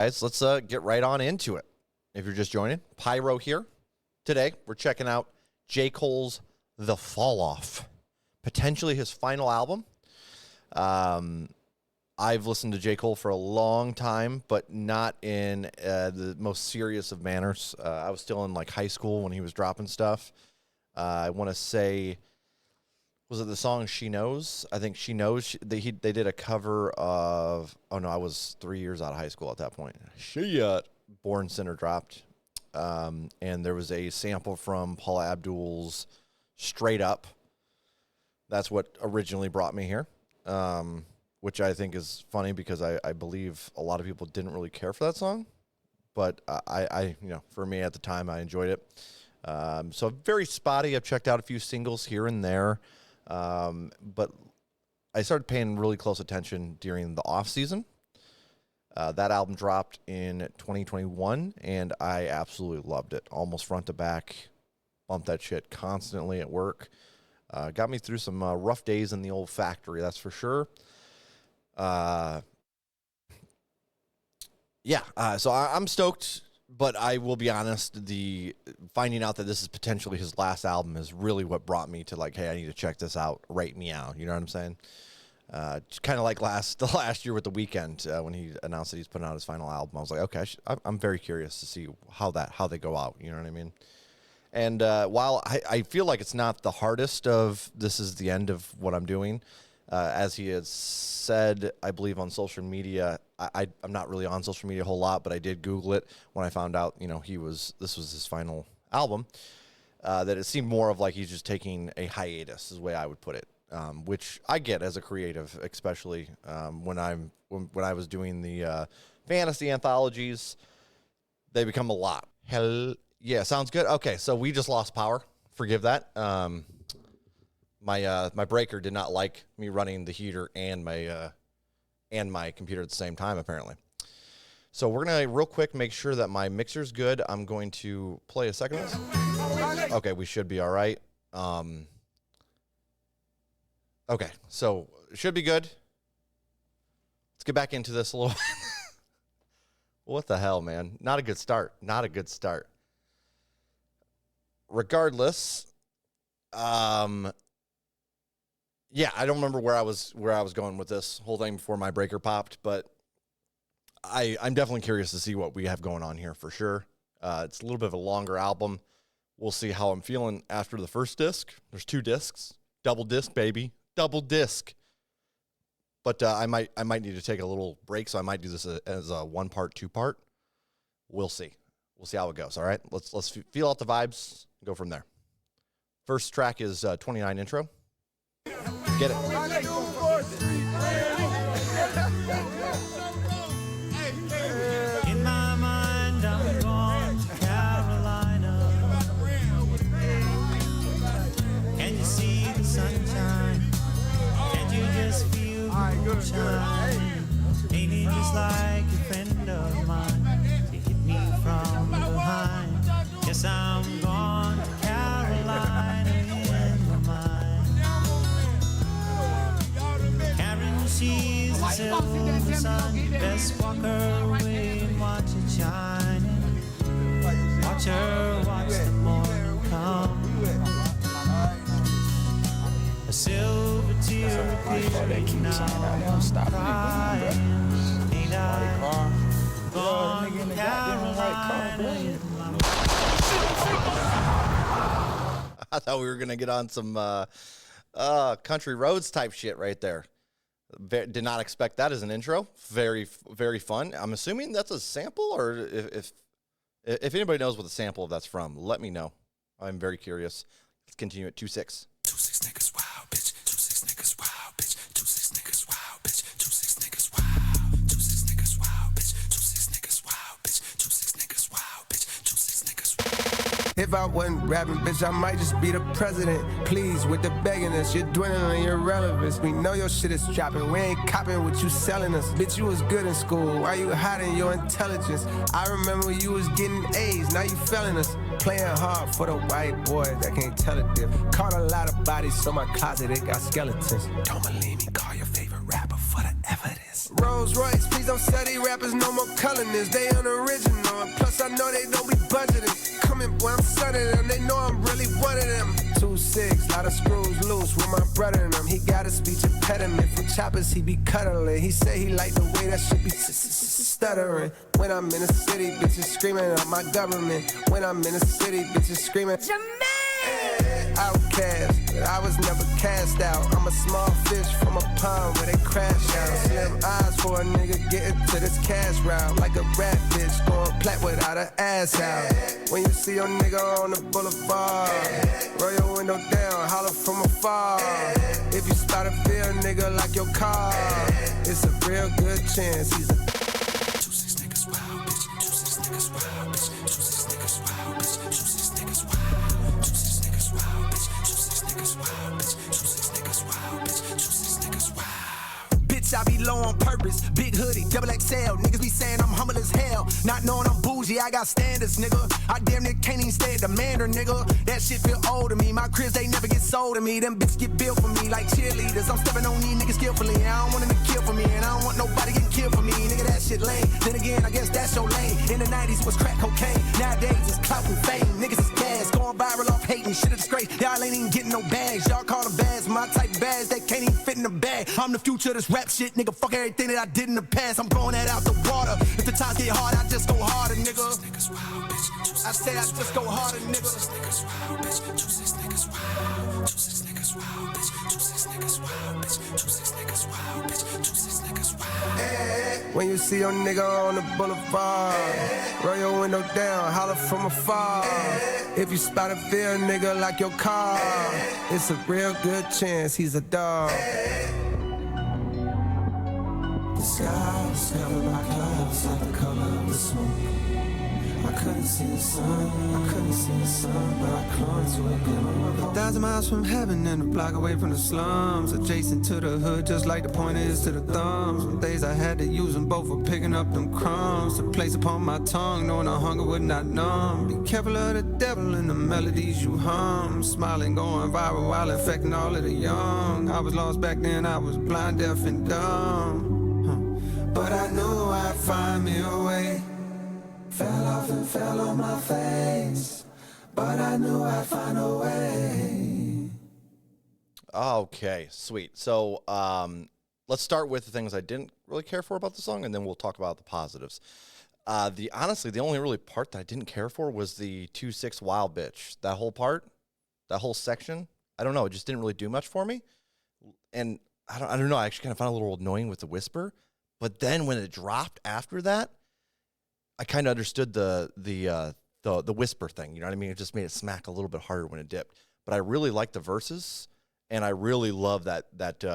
Guys, let's get right on into it. If you're just joining, Pyro here. Today, we're checking out J. Cole's The Fall Off, potentially his final album. I've listened to J. Cole for a long time, but not in the most serious of manners. I was still in like high school when he was dropping stuff. I want to say, was it the song She Knows? I think She Knows. They did a cover of, oh no, I was 3 years out of high school at that point. Born Sinner dropped. And there was a sample from Paula Abdul's Straight Up. That's what originally brought me here, which I think is funny because I believe a lot of people didn't really care for that song. But I for me at the time, I enjoyed it. So very spotty. I've checked out a few singles here and there. But I started paying really close attention during the off season. That album dropped in 2021, and I absolutely loved it. Almost front to back, bumped that shit constantly at work. Got me through some rough days in the old factory, that's for sure. So I'm stoked. But I will be honest, the finding out that this is potentially his last album is really what brought me to like, hey, I need to check this out right meow. You know what I'm saying? Kind of like the last year with The Weeknd when he announced that he's putting out his final album. I was like, okay, I'm very curious to see how they go out. You know what I mean? And while I feel like it's not the hardest of this is the end of what I'm doing, as he has said, I believe on social media, I'm not really on social media a whole lot, but I did Google it when I found out, this was his final album, that it seemed more of like he's just taking a hiatus is the way I would put it, which I get as a creative, especially when I was doing the fantasy anthologies, they become a lot. Hell yeah, sounds good. Okay, so we just lost power. Forgive that. My breaker did not like me running the heater and my computer at the same time, apparently. So we're going to real quick make sure that my mixer's good. I'm going to play a second of this. Okay, we should be all right. Okay, so it should be good. Let's get back into this a little bit. What the hell, man? Not a good start. Not a good start. Regardless, yeah, I don't remember where I was going with this whole thing before my breaker popped, but I'm definitely curious to see what we have going on here for sure. It's a little bit of a longer album. We'll see how I'm feeling after the first disc. There's 2 discs, double disc, baby, double disc. But I might need to take a little break, so I might do this as a 1-part, 2-part. We'll see. We'll see how it goes. All right, let's feel out the vibes. And go from there. First track is 29 intro. Get it. In my mind, I'm going to Carolina. Can you see the sunshine? Can you just feel the shine? Ain't it just like a friend of mine to hit me from behind? Yes, I'm going to Carolina in my mind. She's a silver sun, best walk her away and watch it shining. Watch her watch the morning come. A silver tear appearing now, crying. Ain't I gone to Carolina? I thought we were going to get on some country roads type shit right there. Did not expect that as an intro. Very, very fun. I'm assuming that's a sample, or if anybody knows what the sample of that's from, let me know. I'm very curious. Let's continue at 2-6. 2-6 niggas, wow, bitch. 2-6 niggas, wow, bitch. 2-6 niggas, wow, bitch. 2-6 niggas, wow. 2-6 niggas, wow, bitch. 2-6 niggas, wow, bitch. 2-6 niggas, wow, bitch. 2-6 niggas, wow. If I wasn't rapping, bitch, I might just be the president. Please, with the beggingness, you're dwindling your relevance. We know your shit is dropping. We ain't copping what you selling us. Bitch, you was good in school. Why you hiding your intelligence? I remember you was getting A's. Now you failing us. Playing hard for the white boys that can't tell a difference. Caught a lot of bodies, so my closet, it got skeletons. Don't believe me, call your favorite rapper for the evidence. Rolls Royce, please don't sell these rappers no more colonists. They unoriginal, and plus I know they don't be budgeting. Coming, boy, I'm sunning them, they know I'm really one of them. 2-6, lot of screws loose with my brother and them. He got a speech impediment from choppers, he be cuddling. He say he like the way that shit be stuttering. When I'm in the city, bitches screaming out my government. When I'm in the city, bitches screaming outcast, I was never cast out. I'm a small fish from a pond where they crash out. Slim eyes for a nigga getting to this cash route. Like a rat bitch going plat without an ass out. When you see your nigga on the boulevard, roll your window down, holler from afar. If you spot a bill nigga like your car, it's a real good chance he's a 2-6 niggas wild, bitch. 2-6 niggas wild, bitch. 2-6 niggas wild, bitch. 2-6 niggas wild. 2-6 niggas wild, bitch. 2-6 niggas wild, bitch. 2-6 niggas wild, bitch. 2-6 niggas wild. Bitch, I be low on purpose. Big hoodie, double XL. Niggas be saying I'm humble as hell. Not knowing I'm bougie, I got standards, nigga. I damn near can't even stay at the manor, nigga. That shit feel old to me. My cribs, they never get sold to me. Them bitches get built for me like cheerleaders. I'm stepping on these niggas skillfully. I don't want them to kill for me, and I don't want nobody getting killed for me. Nigga, that shit lame. Then again, I guess that's your lane. In the 90s was crack cocaine. Nowadays it's clout and fame. Niggas is gas, going viral off hating. Shit a disgrace. Y'all ain't even getting no bags. Y'all call them bags. My type of bags, they can't even fit in the bag. I'm the future of this rap shit, nigga. Fuck everything that I did in the past. I'm throwing that out the water. If the times get hard, I just go harder, nigga. I say I just go harder, nigga. 2-6 niggas wild, bitch. 2-6 niggas wild. 2-6 niggas wild, bitch. 2-6 niggas wild, bitch. 2-6 niggas wild, bitch. 2-6 niggas wild. when you see your nigga on the boulevard. Roll your window down, holler from afar. If you spot a real nigga like your car, it's a real good chance he's a dog. The sky was covered by clouds like the color of the smoke. I couldn't see the sun, but I clung to a glimmer of hope. 1,000 miles from heaven and a block away from the slums, adjacent to the hood, just like the point is to the thumbs. Some days I had to use them both for picking up them crumbs to place upon my tongue, knowing the hunger would not numb. Be careful of the devil and the melodies you hum, smiling, going viral while infecting all of the young. I was lost back then, I was blind, deaf, and dumb, but I knew I'd find me a way. Fell off and fell on my face, but I knew I'd find a way. Okay, sweet. So let's start with the things I didn't really care for about the song, and then we'll talk about the positives. Honestly, the only really part that I didn't care for was the 2-6 wild bitch. That whole part, that whole section, I don't know, it just didn't really do much for me. And I don't know, I actually kind of found it a little annoying with the whisper. But then when it dropped after that, I kind of understood the whisper thing. You know what I mean? It just made it smack a little bit harder when it dipped. But I really like the verses, and I really love that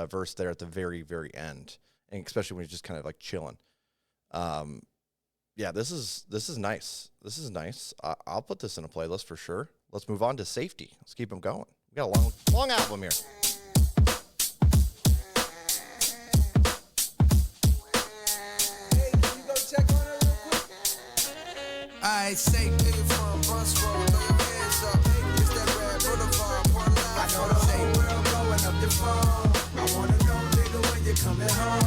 verse there at the very, very end, and especially when he's just kind of like chilling. Yeah, this is nice. This is nice. I'll put this in a playlist for sure. Let's move on to Safety. Let's keep them going. We got a long album here. I say nigga from Bois, throw your hands up. It's that red boulevard, one line. I know the whole world blowing up your phone. I wanna know, nigga, when you coming home.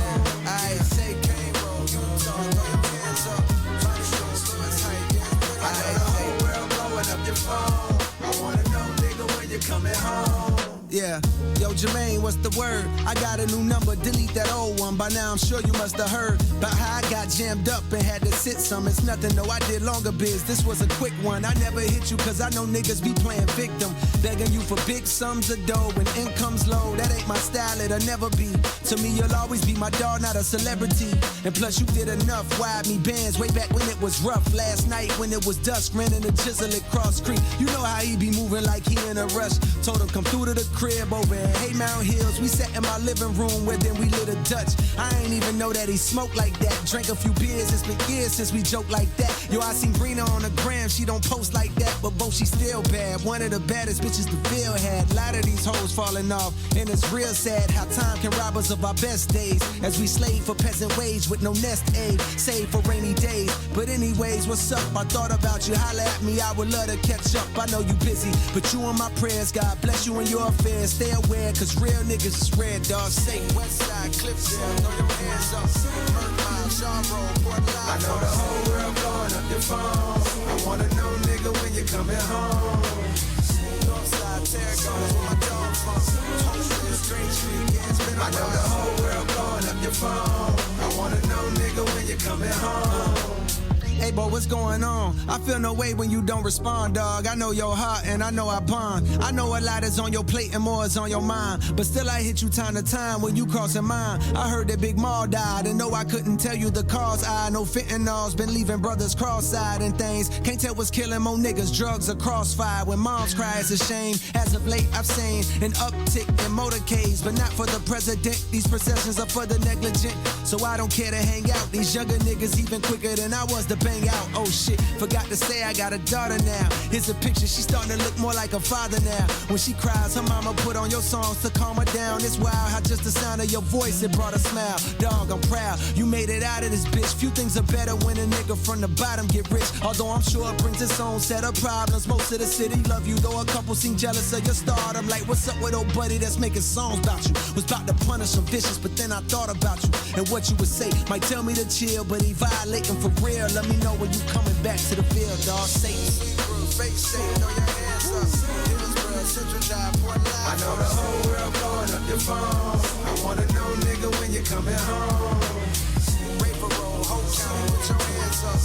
I say K-Roll, you talk, throw your hands up. Funny shows, so it's tight, yeah. I know the whole world blowing up your phone. I wanna know, nigga, when you coming home. Yeah, yo Jermaine, what's the word? I got a new number, delete that old one. By now I'm sure you must have heard about how I got jammed up and had to sit some. It's nothing, no, I did longer biz. This was a quick one. I never hit you cause I know niggas be playing victim, begging you for big sums of dough when income's low. That ain't my style, it'll never be. To me, you'll always be my dog, not a celebrity. And plus you did enough, wired me bands way back when it was rough. Last night when it was dusk, ran in the chisel at Cross Creek. You know how he be moving like he in a rush. Told him come through to the crib over in Haymount Hills. We sat in my living room where then we lit a Dutch. I ain't even know that he smoked like that. Drank a few beers, it's been years since we joked like that. Yo, I seen Brina on the gram, she don't post like that, but both she still bad. One of the baddest bitches the field had. A lot of these hoes falling off, and it's real sad how time can rob us of our best days. As we slave for peasant wage with no nest egg, save for rainy days. But anyways, what's up? I thought about you, holla at me, I would love to catch up. I know you busy, but you in my prayers. God bless you in your affairs. Stay aware, cause real niggas is red, dog. Say Westside, Cliffsdale, throw your hands up. I know the whole world blowing up your phone. I wanna know, nigga, when you coming home. Northside, Terragon is where my dog from. I know the whole world blowing up your phone. I wanna know, nigga, when you coming home. Hey, boy, what's going on? I feel no way when you don't respond, dog. I know your heart and I know I bond. I know a lot is on your plate and more is on your mind. But still I hit you time to time when you crossing mine. I heard that Big Maul died and no, I couldn't tell you the cause. I know fentanyl's been leaving brothers cross-eyed and things. Can't tell what's killing more niggas, drugs or crossfire. When moms cry, it's a shame. As of late, I've seen an uptick in motorcades, but not for the president. These processions are for the negligent. So I don't care to hang out. These younger niggas even quicker than I was to bang out. Oh shit, forgot to say I got a daughter now. Here's a picture, she's starting to look more like a father now. When she cries, her mama put on your songs to calm her down. It's wild how just the sound of your voice, it brought a smile. Dog, I'm proud, you made it out of this bitch. Few things are better when a nigga from the bottom get rich. Although I'm sure it brings its own set of problems. Most of the city love you, though a couple seem jealous of your stardom. Like, what's up with old buddy that's making songs about you? Was about to punish some vicious, but then I thought about you and what you would say. Might tell me to chill, but he violating for real. Let me know when you coming back to the field, dog. Satan. I know the whole world blowing up your phone. I wanna know, nigga, when you coming home. Raper roll, whole county, put your hands up.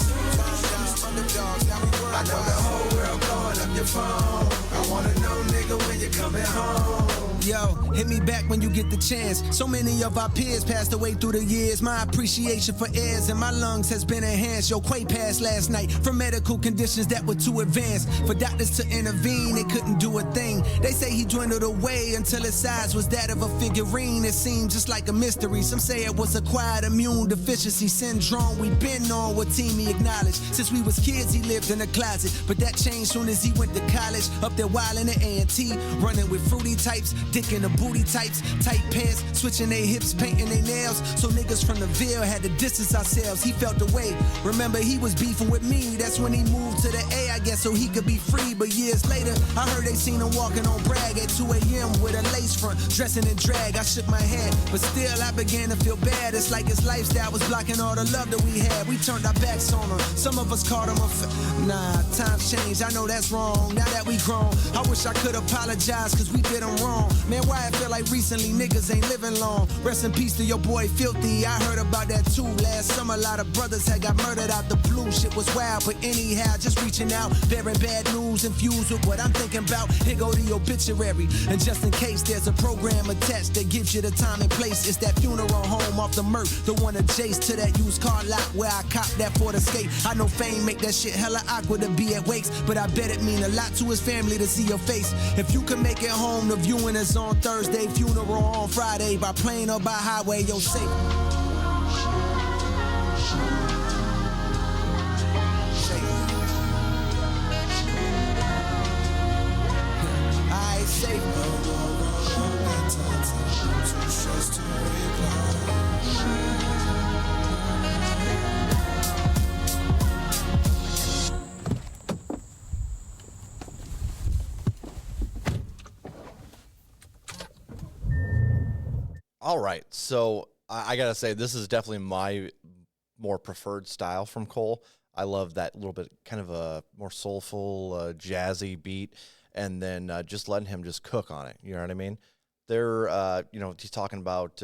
I know the whole world blowing up your phone. I wanna know, nigga, when you coming home. Yo, hit me back when you get the chance. So many of our peers passed away through the years. My appreciation for airs in my lungs has been enhanced. Yo, Quay passed last night from medical conditions that were too advanced. For doctors to intervene, they couldn't do a thing. They say he dwindled away until his size was that of a figurine. It seemed just like a mystery. Some say it was acquired immune deficiency syndrome. We been on what team he acknowledged. Since we was kids, he lived in a closet. But that changed soon as he went to college. Up there wildin' at A&T, running with fruity types. Dick in the booty types, tight pants, switching their hips, painting their nails. So niggas from the Ville had to distance ourselves. He felt the way. Remember, he was beefing with me. That's when he moved to the A, I guess, so he could be free. But years later, I heard they seen him walking on Bragg at 2 a.m. with a lace front, dressing in drag. I shook my head, but still I began to feel bad. It's like his lifestyle was blocking all the love that we had. We turned our backs on him. Some of us called him nah, times changed. I know that's wrong. Now that we grown, I wish I could apologize, cause we did him wrong. Man, why I feel like recently niggas ain't living long. Rest in peace to your boy Filthy. I heard about that too last summer. A lot of brothers had got murdered out the blue. Shit was wild, but anyhow, just reaching out, bearing bad news infused with what I'm thinking about. Here go the obituary, and just in case there's a program attached that gives you the time and place. It's that funeral home off the Merc, the one adjacent to that used car lot where I copped that Ford Escape. I know fame make that shit hella awkward to be at wakes, but I bet it mean a lot to his family to see your face. If you can make it home, the viewing is on Thursday, funeral on Friday, by plane or by highway, you're safe. Alright, safe. All right, so I gotta say, this is definitely my more preferred style from Cole. I love that little bit, kind of a more soulful, jazzy beat, and then just letting him just cook on it. You know what I mean? He's talking about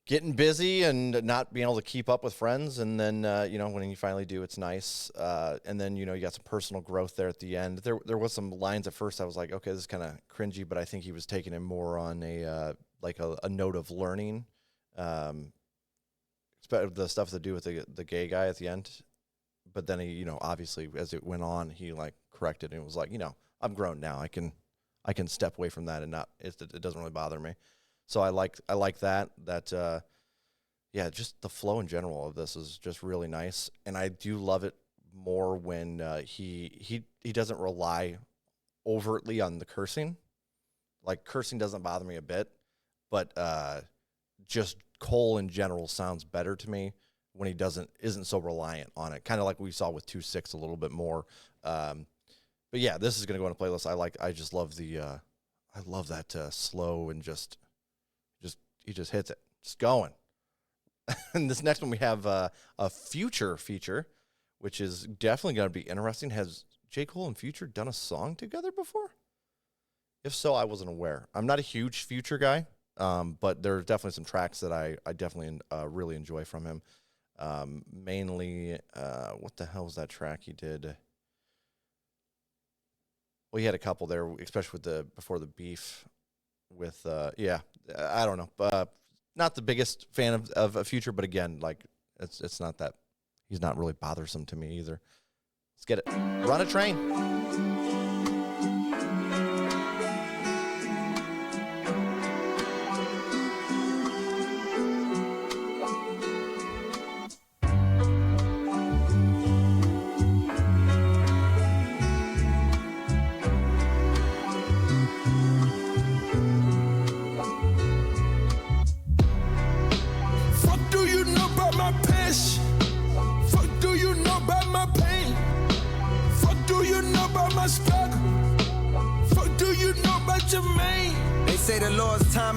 getting busy and not being able to keep up with friends, and then when you finally do, it's nice. And then you got some personal growth there at the end. There was some lines at first I was like, okay, this is kind of cringy, but I think he was taking it more on a note of learning. The stuff to do with the gay guy at the end, but then he, obviously as it went on, he like corrected and it was like, I'm grown now. I can step away from that and not it doesn't really bother me. So I like that. Just the flow in general of this is just really nice, and I do love it more when he doesn't rely overtly on the cursing. Like, cursing doesn't bother me a bit, but just Cole in general sounds better to me when he isn't so reliant on it, kind of like we saw with 2-6 a little bit more. But yeah, this is going to go on a playlist. I just love I love that slow and just he just hits it, just going. And this next one we have a Future feature, which is definitely going to be interesting. Has J. Cole and Future done a song together before? If so, I wasn't aware. I'm not a huge Future guy, but there are definitely some tracks that I definitely really enjoy from him. Mainly, what the hell was that track he did? Well, he had a couple there, especially with before the beef with, I don't know. Not the biggest fan of a Future, but again, like it's not that he's not really bothersome to me either. Let's get it. Run a Train.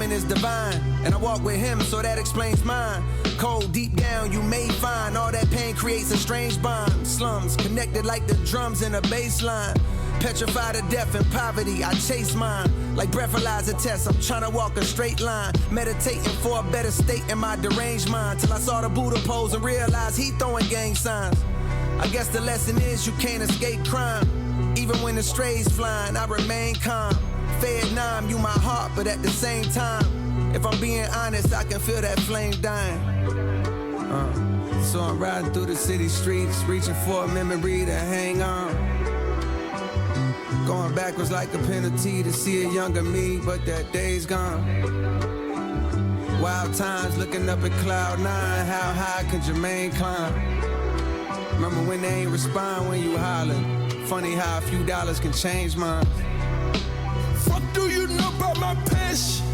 Is divine, and I walk with him, so that explains mine. Cold deep down, you may find all that pain creates a strange bond. Slums connected like the drums in a bass line. Petrified of death and poverty, I chase mine. Like breathalyzer tests, I'm trying to walk a straight line. Meditating for a better state in my deranged mind. Till I saw the Buddha pose and realized he throwing gang signs. I guess the lesson is you can't escape crime. Even when the strays flying, I remain calm. Vietnam, you my heart, but at the same time, if I'm being honest, I can feel that flame dying. So I'm riding through the city streets, reaching for a memory to hang on. Going backwards like a penalty to see a younger me, but that day's gone. Wild times looking up at cloud 9, how high can Jermaine climb? Remember when they ain't respond when you hollering? Funny how a few dollars can change minds. Fuck do you know about my passion?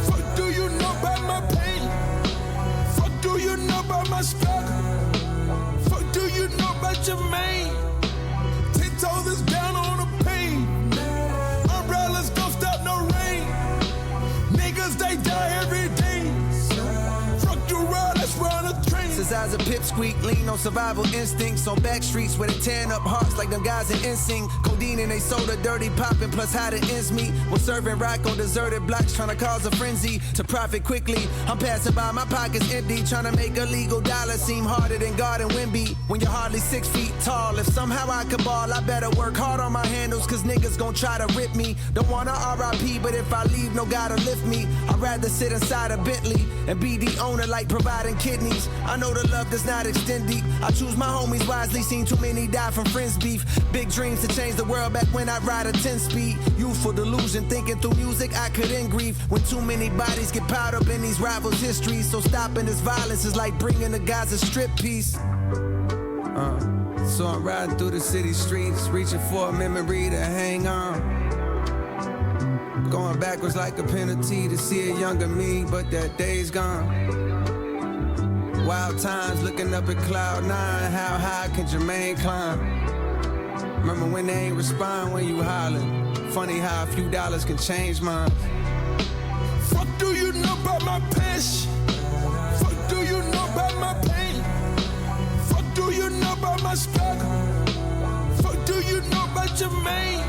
Fuck do you know about my pain? Fuck do you know about my struggle? Fuck do you know about Jermaine? 10 toes is down on the pain. Umbrellas don't stop no rain. Niggas they die every day. Fuck you ride, let's run a train. Since I was a pipsqueak, lean on survival instincts. On back streets where they tearing up hearts like them guys in NSYNC. Codeine and they soda, dirty popping, plus how the ends meet. When serving rock on deserted blocks, trying to cause a frenzy to profit quickly. I'm passing by, my pockets empty, trying to make a legal dollar seem harder than God and Wimby. When you're hardly 6 feet tall, if somehow I could ball, I better work hard on my handles, cause niggas gon' try to rip me. Don't wanna RIP, but if I leave, no God to lift me. I'd rather sit inside a Bentley and be the owner like providing kidneys. I know the love does not extend deep. I choose my homies wisely, seen too many die from friends beef. Big dreams to change the world back when I ride a 10-speed. Youthful delusion, thinking through music I could end grief. When too many bodies get piled up in these rivals' histories. So stopping this violence is like bringing the guys a strip piece. So I'm riding through the city streets, reaching for a memory to hang on. Going backwards like a penalty to see a younger me, but that day's gone. Wild times looking up at cloud 9, how high can Jermaine climb? Remember when they ain't respond when you hollering? Funny how a few dollars can change minds. Fuck do you know about my passion? Fuck do you know about my pain? Fuck do you know about my struggle? Fuck do you know about Jermaine?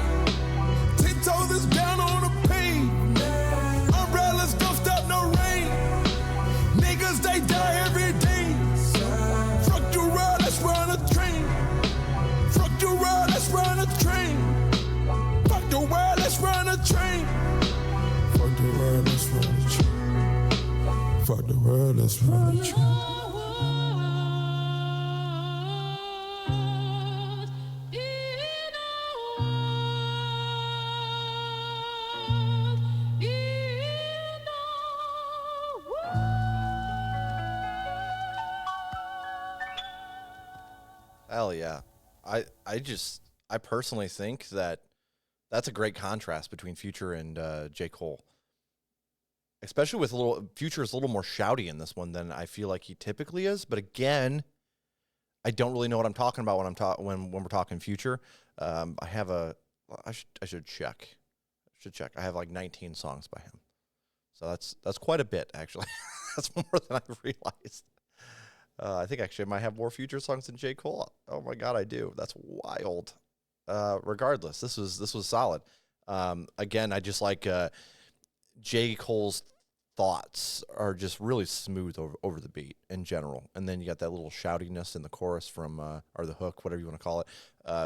10 toes is down on the pain. Umbrellas don't stop no rain. Niggas they die every day. Fuck you ride, let's run a train. Fuck you ride, let's run a train. Fuck the world, let's run a train. Fuck the world, let's run a train. Fuck the world, let's run a train. Hell yeah. I personally think that that's a great contrast between Future and J. Cole. especially with Future is a little more shouty in this one than I feel like he typically is. But again, I don't really know what I'm talking about when we're talking Future. I should check. I have like 19 songs by him, so that's quite a bit actually. That's more than I realized. I think actually I might have more Future songs than J. Cole. Oh my God, I do. That's wild. Regardless, this was solid. Again, I just like J. Cole's thoughts are just really smooth over the beat in general, and then you got that little shoutiness in the chorus from or the hook, whatever you want to call it,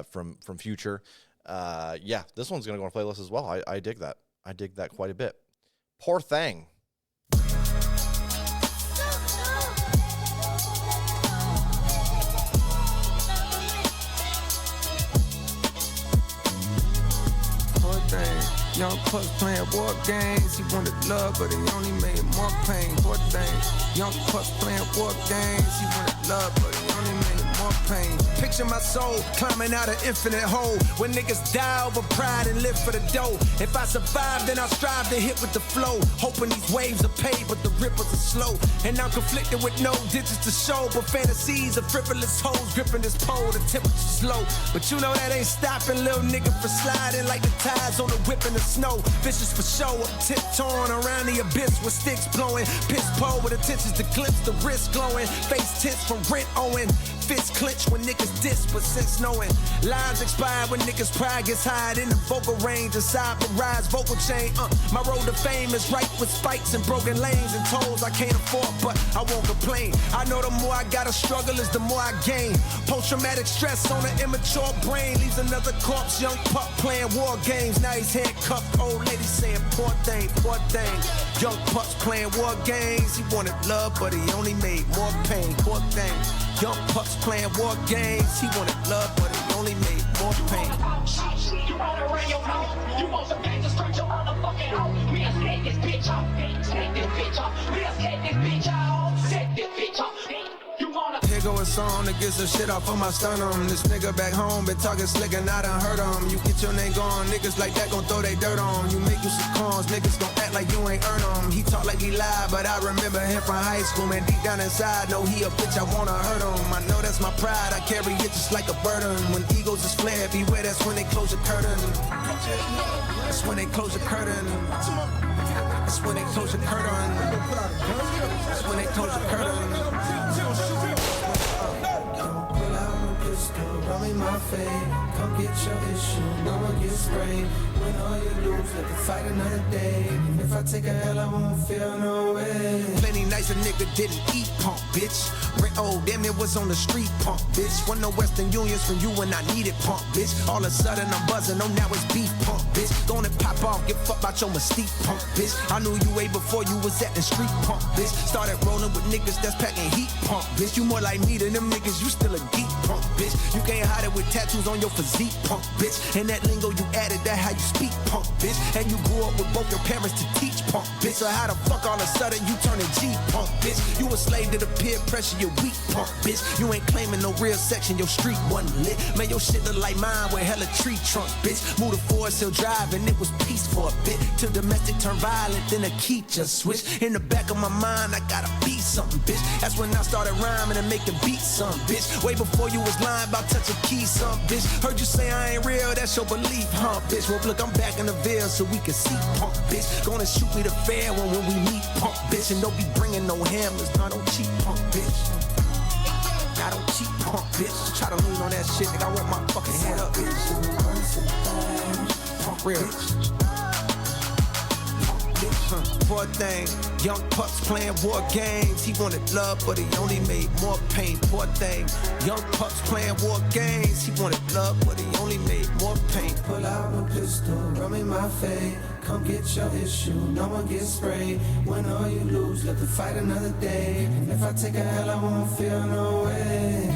from Future. Yeah, this one's gonna go on playlist as well. I dig that. I dig that quite a bit. Poor Thing. Young Puss playing war games. He wanted love, but he only made more pain. Poor thing. Young Puss playing war games. He wanted love, but he only made more pain. Picture my soul climbing out an infinite hole when niggas die over pride and live for the dough. If I survive, then I'll strive to hit with the flow. Hoping these waves are paid, but the ripples are slow. And I'm conflicted with no digits to show, but fantasies of frivolous hoes gripping this pole. The temperature's low, but you know that ain't stopping little nigga from sliding like the tides on the whip in the snow. Vicious for show, I'm tiptoeing around the abyss with sticks blowing. Piss pole with intentions to glimpse the wrist glowing. Face tense from rent owing. Fist clench when niggas diss, but since knowing lives expire when niggas pride gets high in the vocal range. Aside the rise vocal chain. My road to fame is right with spikes and broken lanes and tolls I can't afford, but I won't complain. I know the more I gotta struggle is the more I gain. Post-traumatic stress on an immature brain leaves another corpse. Young pup playing war games. Now he's handcuffed. Old lady saying poor thing, poor thing. Young pups playing war games. He wanted love, but he only made more pain. Poor thing. Young pups playing war games. He wanted love, but he only made more pain. You wanna run your mouth? You want some gangsters, start your motherfucking home. We'll set this bitch off. Set this bitch off. We'll set this bitch off. Set this bitch off. You wanna... Here go a song to get some shit off of my sternum. This nigga back home been talking slick and I done heard him. You get your name gone, niggas like that gon' throw they dirt on. You make you some cons, niggas gon' act like you ain't earn them. He talk like he lied, but I remember him from high school. Man, deep down inside, know he a bitch, I wanna hurt him. I know that's my pride, I carry it just like a burden. When egos is flared, beware, that's when they close the curtain. That's when they close the curtain. That's when they close the curtain. That's when they close the curtain. Pull out my pistol, run me my fade. Come get your issue, no one gets sprayed. Win or you lose, let the fight another day. If I take a L, I won't feel no way. Plenty nights a nigga didn't eat, punk bitch. Rent old, damn it was on the street, punk bitch. Won no Western Unions from you when I needed, punk bitch. All of a sudden I'm buzzing, oh now it's beef, punk bitch. Gonna pop off, get fucked about your mystique, punk bitch. I knew you way before you was acting street, punk bitch. Started rolling with niggas that's packing heat, punk bitch. You more like me than them niggas, you still a geek, punk bitch. You can't hide it with tattoos on your physique, punk bitch. And that lingo you added, that how you speak, punk bitch. And you grew up with both your parents to teach, punk bitch. So how the fuck all of a sudden you turning G, punk bitch? You a slave to the peer pressure, you weak, punk bitch. You ain't claiming no real section, your street wasn't lit. Man, your shit look like mine with hella tree trunk, bitch. Moved to Forest Hill Drive and it was peace for a bit. Till domestic turned violent, then the key just switched. In the back of my mind, I gotta be something, bitch. That's when I started rhyming and making beats, some bitch. Way before you was lying about touching keys, some bitch. Heard you say I ain't real, that's your belief, huh, bitch? Well, look, I'm back in the Ville so we can see, punk bitch. Gonna shoot me the fair one when we meet, punk bitch. And don't be bringing no hammers, I don't cheat, punk bitch. I don't cheat, punk bitch. Try to lean on that shit, nigga, I want my fucking head up, bitch. Punk real, bitch. Poor thing, young pups playing war games. He wanted love, but he only made more pain. Poor thing, young pups playing war games. He wanted love, but he only made more pain. Pull out my pistol, run me my fade. Come get your issue, no one gets sprayed. Win or you lose, let the fight another day. And if I take a L, I won't feel no way.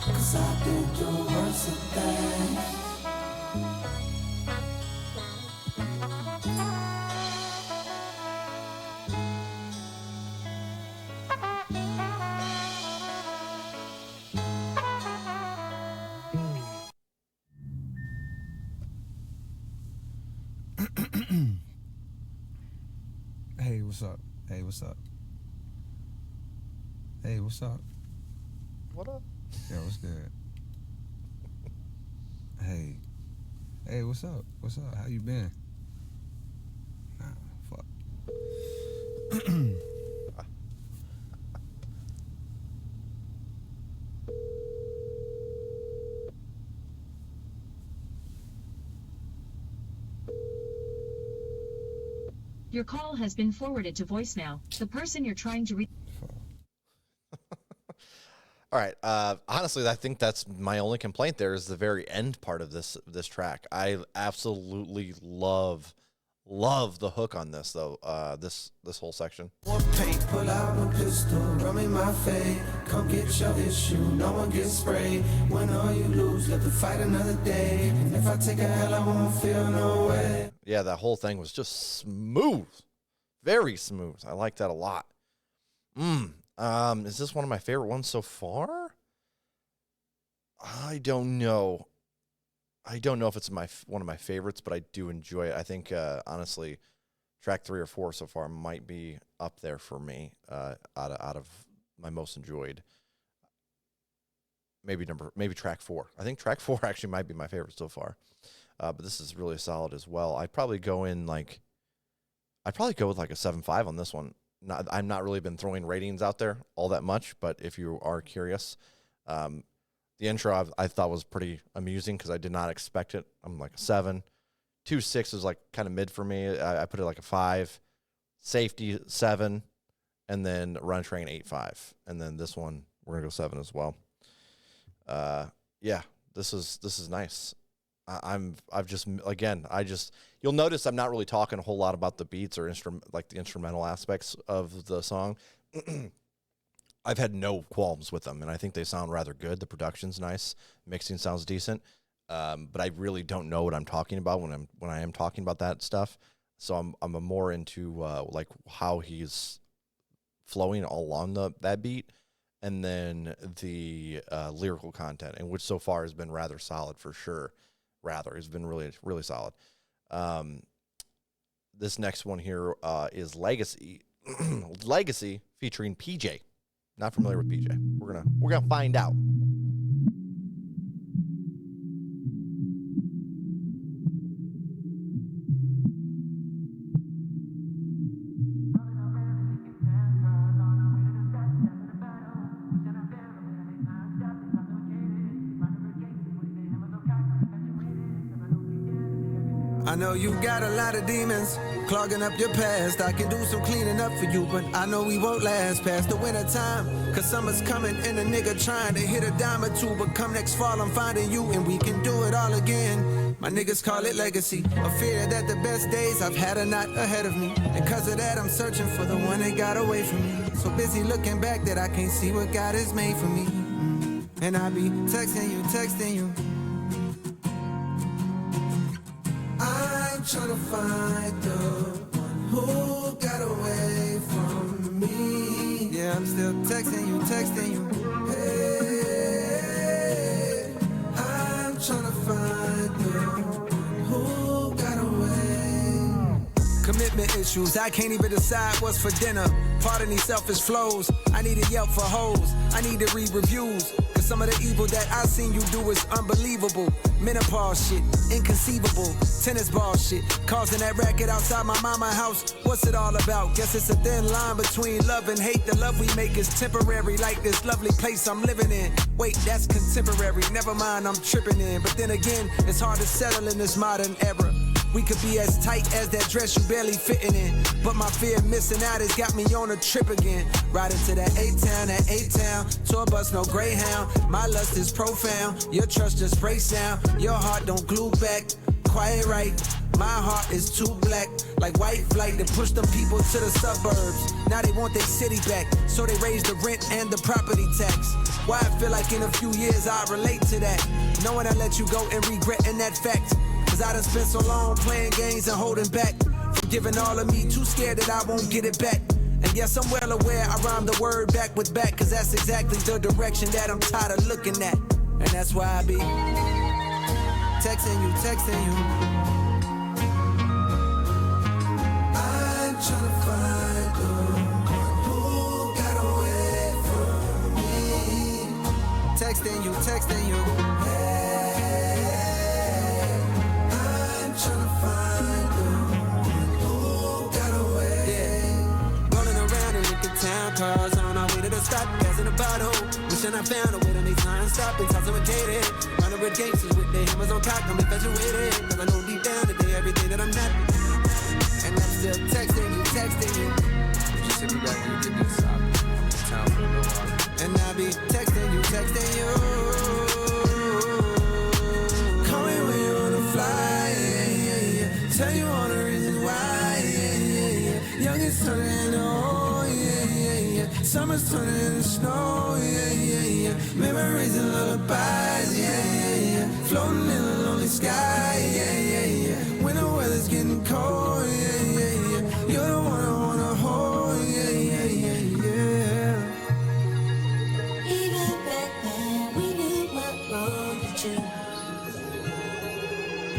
Cause I did the worst of things. what's up? Hey, what's up? Hey, what's up? What up? Yeah, what's good? Hey. Hey, what's up? What's up? How you been? Nah, fuck. Your call has been forwarded to voicemail. The person you're trying to reach. All right. Honestly, I think that's my only complaint. There is the very end part of this track. I absolutely love the hook on this though. This whole section. More paint, pull out a pistol, rum in my fade. Come get your issue, no one gets sprayed. Win or you lose, live to fight another day. And if I take a hell, I won't feel no way. Yeah, that whole thing was just smooth, very smooth. I like that a lot. Is this one of my favorite ones so far? I don't know. I don't know if it's one of my favorites, but I do enjoy it. I think, honestly, track 3 or 4 so far might be up there for me out of my most enjoyed. Maybe track 4. I think track 4 actually might be my favorite so far. But this is really solid as well. I'd probably go with like a 7.5 on this one. I'm not really been throwing ratings out there all that much, but if you are curious, the intro I thought was pretty amusing because I did not expect it. I'm like a 7. 2.6 is like kind of mid for me. I put it like a 5. Safety 7, and then Run Train 8.5, and then this one we're gonna go 7 as well. Yeah, this is nice. You'll notice I'm not really talking a whole lot about the beats or the instrumental aspects of the song. I've had no qualms with them, and I think they sound rather good. The production's nice, mixing sounds decent, but I really don't know what I'm talking about when I am talking about that stuff. So I'm more into like how he's flowing all along that beat, and then the lyrical content, and which so far has been rather solid for sure. It's been really, really solid. This next one here is Legacy. Legacy featuring PJ. Not familiar with PJ. We're gonna find out. I know you got a lot of demons clogging up your past. I can do some cleaning up for you, but I know we won't last past the winter time. Cause summer's coming and a nigga trying to hit a dime or two. But come next fall, I'm finding you and we can do it all again. My niggas call it legacy. A fear that the best days I've had are not ahead of me. And cause of that, I'm searching for the one that got away from me. So busy looking back that I can't see what God has made for me. And I be texting you. I'm trying to find the one who got away from me. Yeah, I'm still texting you. Hey, I'm trying to find the one who got away. Commitment issues, I can't even decide what's for dinner. Pardon these selfish flows, I need a Yelp for hoes. I need to read reviews. Some of the evil that I seen you do is unbelievable. Menopause shit, inconceivable. Tennis ball shit, causing that racket outside my mama's house. What's it all about? Guess it's a thin line between love and hate. The love we make is temporary, like this lovely place I'm living in. Wait, that's contemporary, never mind, I'm tripping in. But then again, it's hard to settle in this modern era. We could be as tight as that dress you barely fitting in. But my fear of missing out has got me on a trip again. Riding to that A-Town, tour bus, no Greyhound. My lust is profound, your trust just breaks down. Your heart don't glue back, quiet right. My heart is too black, like white flight to push them people to the suburbs. Now they want their city back, so they raise the rent and the property tax. Why I feel like in a few years I relate to that. Knowing I let you go and regretting that fact. Cause I done spent so long playing games and holding back from giving all of me, too scared that I won't get it back. And yes, I'm well aware I rhyme the word back with back, cause that's exactly the direction that I'm tired of looking at. And that's why I be texting you. I'm trying to find texting you, texting you. Hey, I'm tryna find you. Who got away? Yeah. Rolling around in Lincoln Town, cars on our way to the stop, gas in the bottle. Wishing I found a way to make time stop and intoxicated. Running with gangsters with their hammers on cock, I'm infatuated. Cause I know deep down today everything that I'm not. And I'm still texting you, texting you. Just sit me back and give me a stop. It's time for the no water. And I be texting you, texting you. Call me when you wanna fly, yeah, yeah, yeah. Tell you all the reasons why, yeah, yeah, yeah. Youngest turning into old, yeah, yeah, yeah. Summer's turning into snow, yeah, yeah, yeah. Memories and lullabies, yeah, yeah, yeah. Floating in a lonely sky, yeah, yeah, yeah. When the weather's getting cold, yeah, yeah, yeah. You're the one I wanna hold, yeah, yeah, yeah, yeah. Even back then, we knew what wrong with you.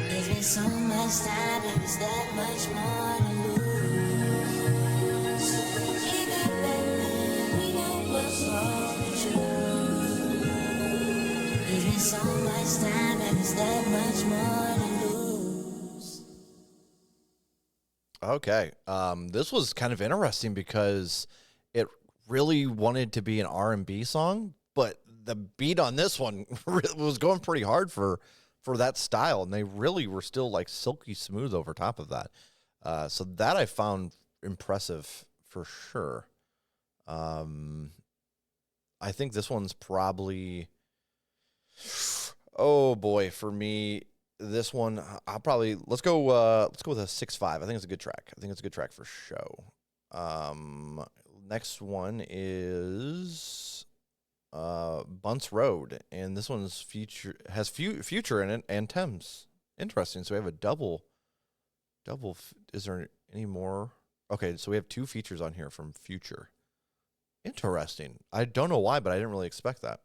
There's been so much time, and there's that much more to lose. Even back then, we knew what wrong with you. There's been so much time, and there's that much more to lose. Okay. This was kind of interesting because it really wanted to be an R&B song, but the beat on this one was going pretty hard for that style, and they really were still like silky smooth over top of that. So that I found impressive for sure. I think this one's probably, oh boy, for me, this one, I'll probably, let's go with a 6.5. I think it's a good track. I think it's a good track for show. Next one is Bunce Road, and this one's has Future in it and Thames. Interesting. So we have a double. Is there any more? Okay, so we have 2 features on here from Future. Interesting. I don't know why, but I didn't really expect that.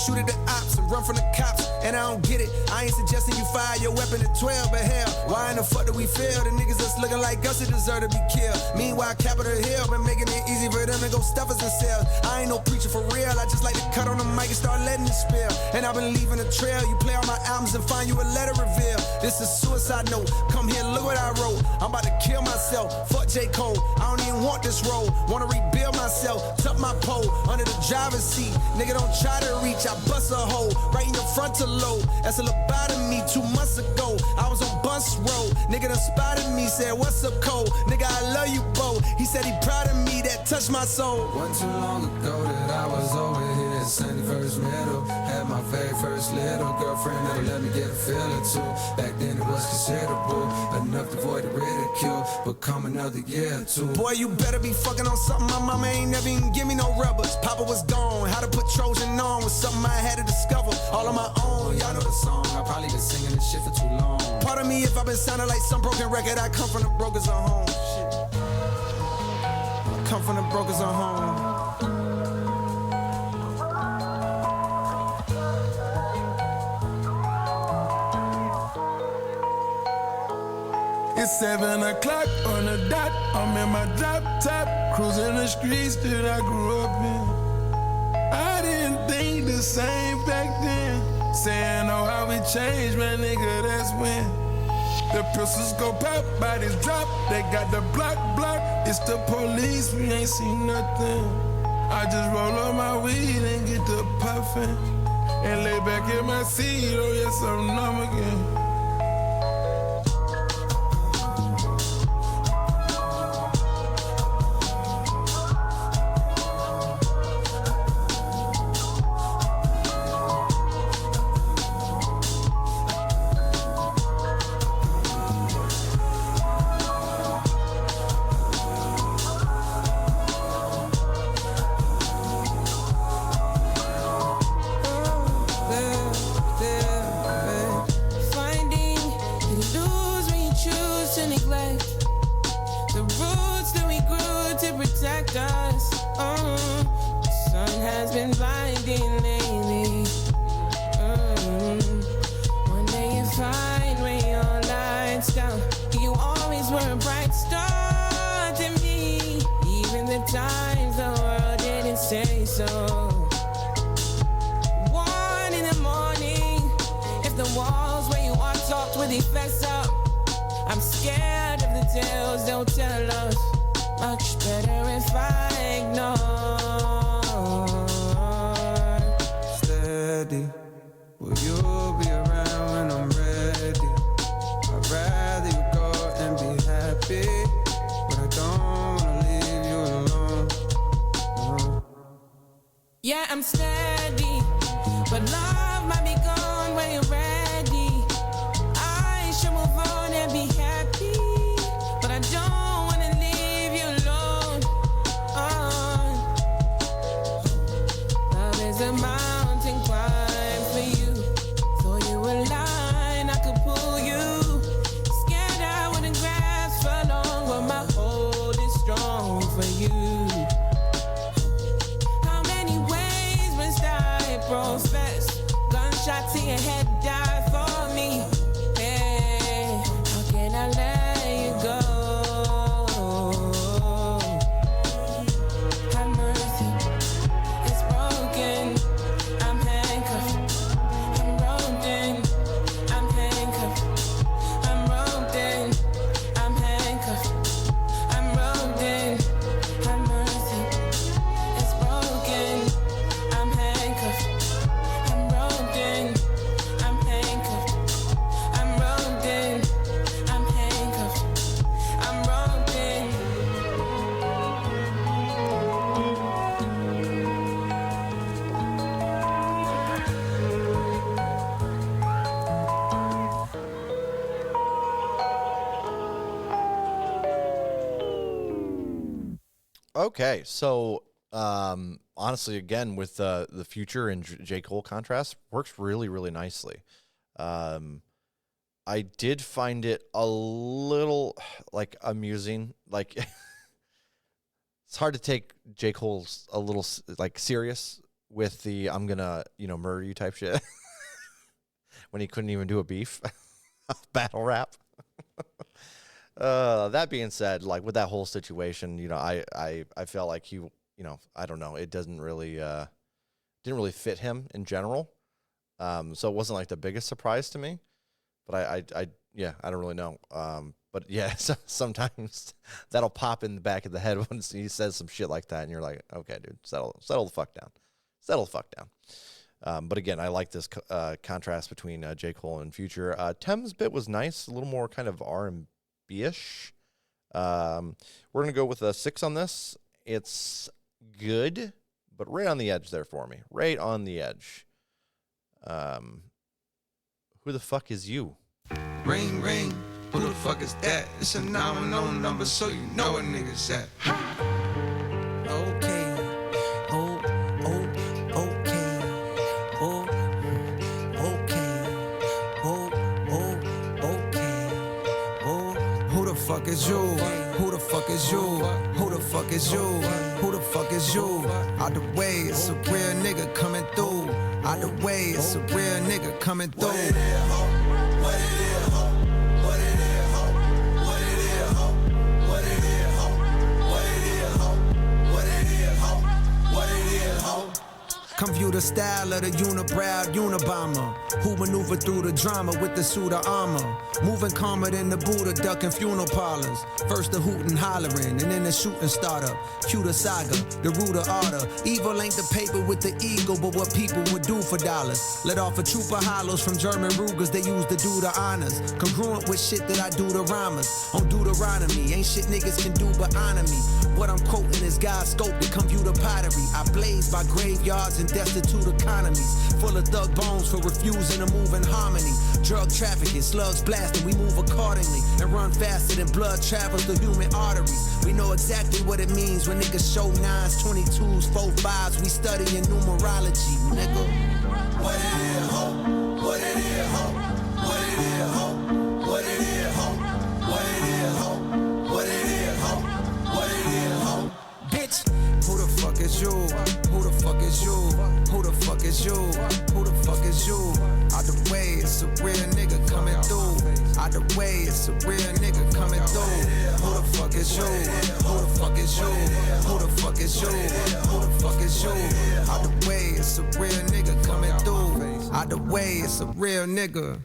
Shoot at the ops and run from the cops, and I don't get it. I ain't suggesting you fire your weapon at 12, but hell, why in the fuck do we fail? The niggas that's looking like us that deserve to be killed. Meanwhile, Capitol Hill been making it easy for them to go stuff us in cells. I ain't no preacher for real, I just like to cut on the mic and start letting it spill. And I've been leaving a trail, you play all my albums and find you a letter reveal. This is suicide note, come here, look what I wrote. I'm about to kill myself, fuck J. Cole. I don't even want this role, wanna rebuild myself. Tuck my pole under the driver's seat. Nigga, don't try to reach, I bust a hole right in your frontal lobe. That's a lobotomy 2 months ago. I was on Bunce Road. Nigga done spotted me, said, what's up, Cole? Nigga, I love you, Bo. He said he proud of me, that touched my soul. Wasn't too long ago that I was over here at 71st Middle. Had my very first little girlfriend that'll let me get a feel or two. Back then it was considerable, enough to avoid the ridicule. But come another year or 2. Boy, you better be fucking on something my mama ain't never even give me no rubbers. Papa was gone, how to put Trojan on was something I had to discover all on my own. Y'all know the song, I probably been singing this shit for too long. Pardon me if I've been sounding like some broken record. I come from the brokers of home. Shit. I come from the brokers of home. It's 7 o'clock on the dot. I'm in my drop top, cruising the streets that I grew up in. I didn't think the same back then. Saying, oh, how we changed, man, nigga, that's when. The pistols go pop, bodies drop. They got the block. It's the police, we ain't seen nothing. I just roll up my weed and get the puffin'. And lay back in my seat, oh yes, I'm numb again. tales don't tell us. Much better if I ignore. Steady, will you be around when I'm ready? I'd rather you go and be happy, but I don't wanna leave you alone. Yeah, I'm steady, but love might be gone when you're ready. I should move on and be happy, but I don't wanna leave you alone. Love is a mountain climb for you. Throw you a line, I could pull you. Scared I wouldn't grasp for long, but my hold is strong for you. Profess, gunshot to your head, die for me. Hey, how can I let you go? Have mercy, it's broken. I'm handcuffed, I'm roped in. I'm handcuffed, I'm roped in. I'm handcuffed, I'm roped in. Have mercy, it's broken. I'm handcuffed. Okay, so honestly, again, with the Future and J. Cole contrast, works really, really nicely. I did find it a little like amusing. Like it's hard to take J. Cole's a little like serious with the "I'm gonna murder you" type shit when he couldn't even do a beef battle rap. That being said, like with that whole situation, I felt like he, I don't know, it didn't really fit him in general. So it wasn't like the biggest surprise to me, but I don't really know. But yeah, sometimes that'll pop in the back of the head when he says some shit like that, and you're like, okay, dude, settle the fuck down, but again, I like this contrast between J. Cole and Future. Tem's bit was nice, a little more kind of R&B-ish. We're gonna go with a 6 on this. It's good, but right on the edge there for me. Right on the edge. Who the fuck is you? Ring, ring, who the fuck is that? It's a 910 number, so you know what niggas at. Okay. Who the fuck is you? Who the fuck is you? Who the fuck is you? Who the fuck is you? Out the way, it's a real nigga coming through. Out the way, it's a real nigga coming through. What it is, ho? What it is, ho? What it is, ho? What it is, ho? What it is, ho? What it is, ho? What it is, ho? What it is, ho? Come view the style of the unibrow Unabomber, who maneuver through the drama with the suit of armor. Moving calmer than the Buddha, ducking funeral parlors. First the hootin' hollering, and then the shooting startup. Cue the saga, the root of order. Evil ain't the paper with the ego, but what people would do for dollars. Let off a troop of hollows from German Rugers, they used to do the honors. Congruent with shit that I do to rhymers. On Deuteronomy, ain't shit niggas can do but honor me. What I'm quoting is God's scope to come view the pottery. I blaze by graveyards and destitute economies, full of thug bones for refusing to move in harmony. Drug trafficking, slugs blasting, we move accordingly and run faster than blood travels through human arteries. We know exactly what it means when niggas show 9s, 22s, 4-5s. We studying numerology, nigga. What it is, ho? What it is, ho? What it is, ho? What it is, ho? What it is, ho? What it is, ho? What it is, ho? Bitch, who the fuck is you? Who the fuck is you? Who the fuck is you? Who the fuck is you? Out the way, it's a real nigga coming through. Out the way, it's a real nigga coming through. Who the fuck is you? Who the fuck is you? Who the fuck is you? Who the fuck is you? Out the way, it's a real nigga coming through. Out the way, it's a real nigga.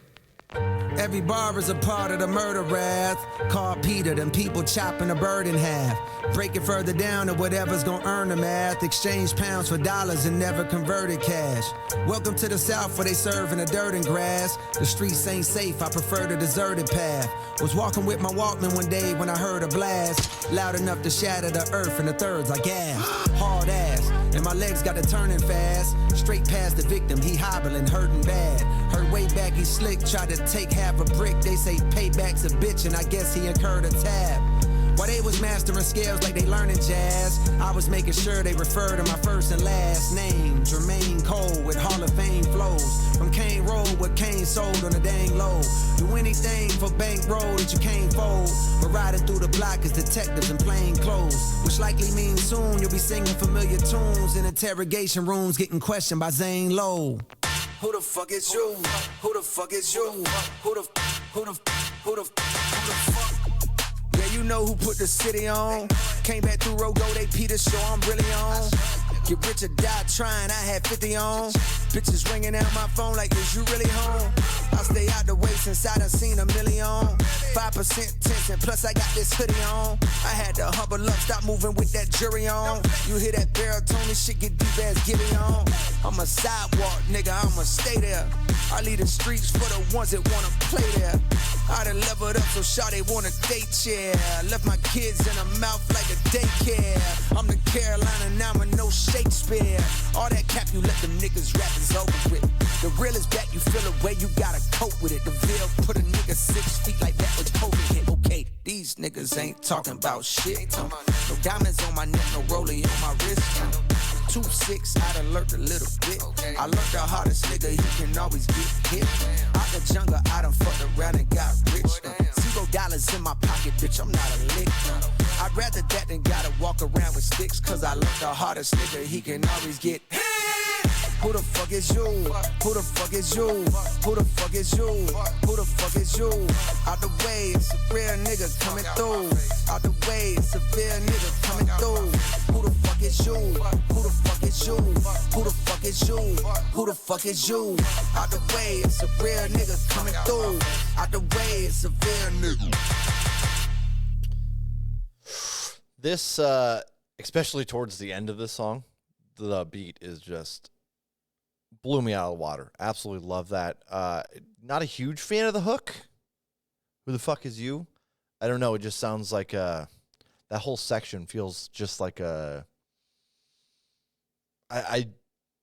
Every bar is a part of the murder wrath. Call Peter, them people chopping a bird in half. Break it further down to whatever's gonna earn the math. Exchange pounds for dollars and never converted cash. Welcome to the South where they serve in the dirt and grass. The streets ain't safe, I prefer the deserted path. Was walking with my Walkman one day when I heard a blast. Loud enough to shatter the earth in the thirds, I gasped. Hard ass, and my legs got to turning fast. Straight past the victim, he hobbling, hurting bad. Heard way back he slick, tried to take half a brick. They say payback's a bitch, and I guess he incurred a tab. While they was mastering scales like they learning jazz, I was making sure they refer to my first and last name. Jermaine Cole with Hall of Fame flows. From Kane Road with Kane sold on the dang low. Do anything for bankroll that you can't fold. But riding through the block as detectives in plain clothes. Which likely means soon you'll be singing familiar tunes in interrogation rooms getting questioned by Zane Lowe. Who the fuck is you? Who the fuck is you? Who the fuck? Yeah, you know who put the city on. Came back through Rogo, they Peter show I'm really on. Get rich or die trying, I had 50 on. Bitches ringing out my phone like, is you really home? I stay out the way since I done seen a million. 5% tension, plus I got this hoodie on. I had to humble up, stop moving with that jury on. You hear that baritone, this shit get deep as Gilly on. I'm a sidewalk nigga, I'ma stay there. I lead the streets for the ones that wanna play there. I done leveled up so shawty wanna date chair. Left my kids in her mouth like a daycare. I'm the Carolina, now I'm no Shakespeare. All that cap you let them niggas rap is over with. The real is back, you feel a way, you gotta cope with it. The Ville put a nigga 6 feet like that with COVID hit. Okay, these niggas ain't talking about shit. No diamonds on my neck, no rollie on my wrist. 2-6, I done learned a little bit. I learned the hardest nigga, he can always get hit. Out the jungle, I done fucked around and got rich. $0 in my pocket, bitch, I'm not a lick. I'd rather that than gotta walk around with sticks. Cause I learned the hardest nigga, he can always get hit. Who the fuck is you? Who the fuck is you? Who the fuck is you? Who the fuck is you? Out the way, it's a real nigga coming through. Out the way, it's a real nigga coming through. Who the fuck is you? Who the fuck is you? Who the fuck is you? Who the fuck is you? Out the way, it's a real nigga coming through. Out the way, it's a real nigga. This, especially towards the end of this song, the beat is just blew me out of the water. Absolutely love that. Not a huge fan of the hook. Who the fuck is you? I don't know. It just sounds like that whole section feels just like a. I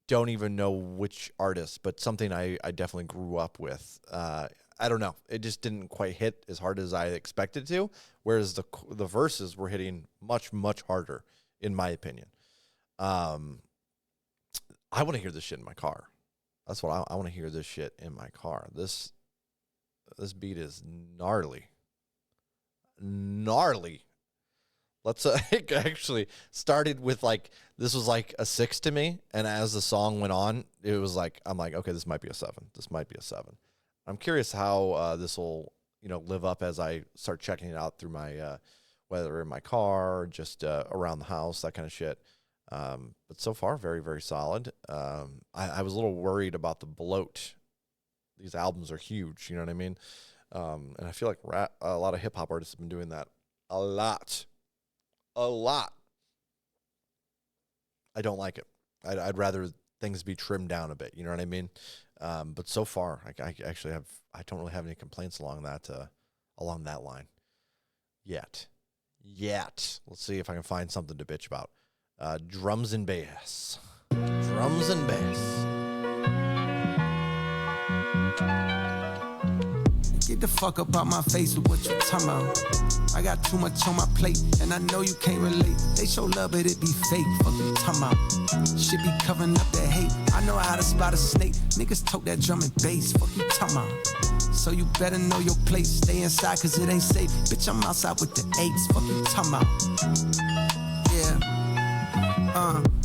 don't even know which artist, but something I definitely grew up with. I don't know. It just didn't quite hit as hard as I expected to. Whereas the verses were hitting much, much harder, in my opinion. I want to hear this shit in my car. That's what I want to hear this shit in my car. This beat is gnarly. Gnarly. Let's it actually started with like this was like a 6 to me, and as the song went on, it was like I'm like, okay, this might be a 7. This might be a 7. I'm curious how this will live up as I start checking it out through my whether in my car or just around the house, that kind of shit. But so far, very, very solid. I was a little worried about the bloat. These albums are huge, you know what I mean? And I feel like a lot of hip-hop artists have been doing that a lot. I don't like it. I'd rather things be trimmed down a bit, you know what I mean? But so far, I actually I don't really have any complaints along that line. Yet. Let's see if I can find something to bitch about. Drums and bass. Drums and bass. Get the fuck up out my face with what you talking about. I got too much on my plate, and I know you can't relate. They show love, but it be fake. Fuck you talking about. Shit be covering up that hate. I know how to spot a snake. Niggas talk that drum and bass. Fuck you talking about. So you better know your place. Stay inside, cause it ain't safe. Bitch, I'm outside with the 8s. Fuck you talking about. Yeah.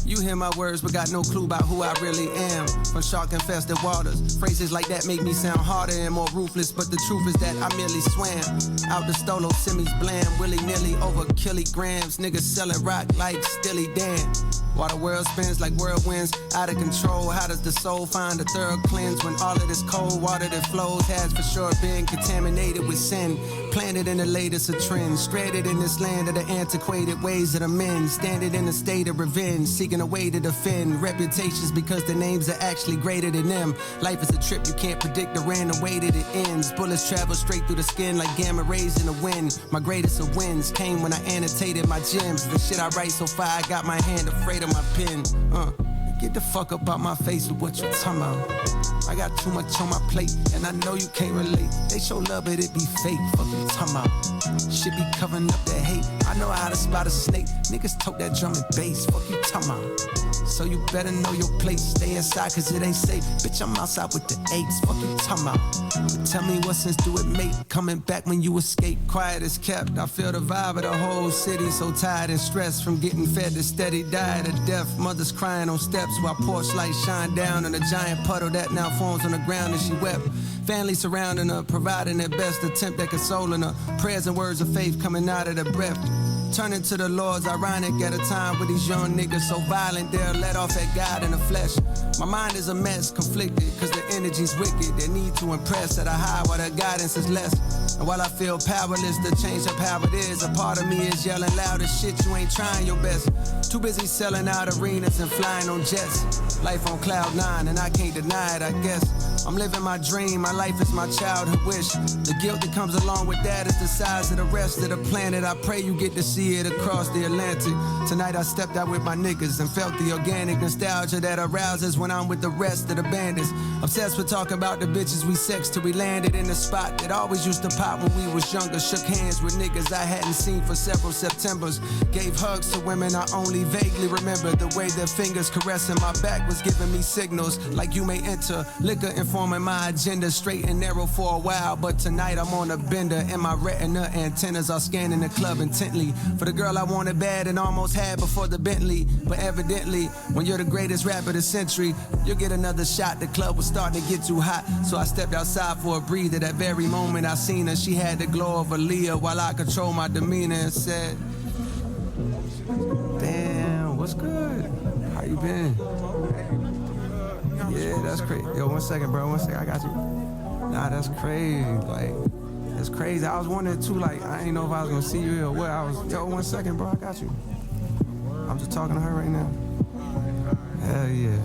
You hear my words, but got no clue about who I really am. From shark-infested waters, phrases like that make me sound harder and more ruthless. But the truth is that I merely swam out the stolo, semis bland, willy-nilly over kilograms. Niggas selling rock like Stilly Dan. While the world spins like whirlwinds, out of control. How does the soul find a thorough cleanse when all of this cold water that flows has for sure been contaminated with sin? Planted in the latest of trends, stranded in this land of the antiquated ways of the men, standing in a state of revenge, seeking a way to defend reputations because the names are actually greater than them. Life is a trip, you can't predict the random way that it ends. Bullets travel straight through the skin like gamma rays in the wind. My greatest of wins came when I annotated my gems. The shit I write so far, I got my hand afraid of my pen. Get the fuck up out my face with what you talking about. I got too much on my plate, and I know you can't relate. They show love, but it be fake. Fuck you talking about. Shit be covering up that hate. I know how to spot a snake. Niggas tote that drum and bass. Fuck you talking about. So you better know your place. Stay inside, cause it ain't safe. Bitch, I'm outside with the eights. Fuck you talking about. But tell me what sense do it make? Coming back when you escape. Quiet as kept. I feel the vibe of the whole city. So tired and stressed from getting fed to steady diet of death. Mothers crying on steps while porch lights shine down on a giant puddle that now forms on the ground, and she wept. Family surrounding her, providing their best attempt at consoling her. Prayers and words of faith coming out of their breath. Turning to the Lord's ironic at a time with these young niggas so violent they'll let off at God in the flesh. My mind is a mess, conflicted, cause the energy's wicked. They need to impress at a high while their guidance is less. And while I feel powerless to change up how it is, a part of me is yelling loud as shit, you ain't trying your best. Too busy selling out arenas and flying on jets. Life on cloud nine and I can't deny it, I guess. I'm living my dream, my life is my childhood wish. The guilt that comes along with that is the size of the rest of the planet. I pray you get to see it across the Atlantic. Tonight I stepped out with my niggas and felt the organic nostalgia that arouses when I'm with the rest of the bandits. Obsessed with talking about the bitches we sexed till we landed in the spot that always used to pop when we was younger. Shook hands with niggas I hadn't seen for several Septembers. Gave hugs to women I only vaguely remember. The way their fingers caressing my back was giving me signals like you may enter. Liquor informing my agenda, straight and narrow for a while, but tonight I'm on a bender and my retina antennas are scanning the club intently for the girl I wanted bad and almost had before the Bentley. But evidently, when you're the greatest rapper of the century, you'll get another shot. The club was starting to get too hot, so I stepped outside for a breather. That very moment I seen her, she had the glow of Aaliyah while I controlled my demeanor and said, damn, what's good? How you been? Yeah, that's crazy. Yo, 1 second, bro. 1 second, I got you. Nah, that's crazy. Like, that's crazy. I was wondering too, like, I didn't know if I was gonna see you or what. Yo, 1 second, bro. I got you. I'm just talking to her right now. Hell yeah.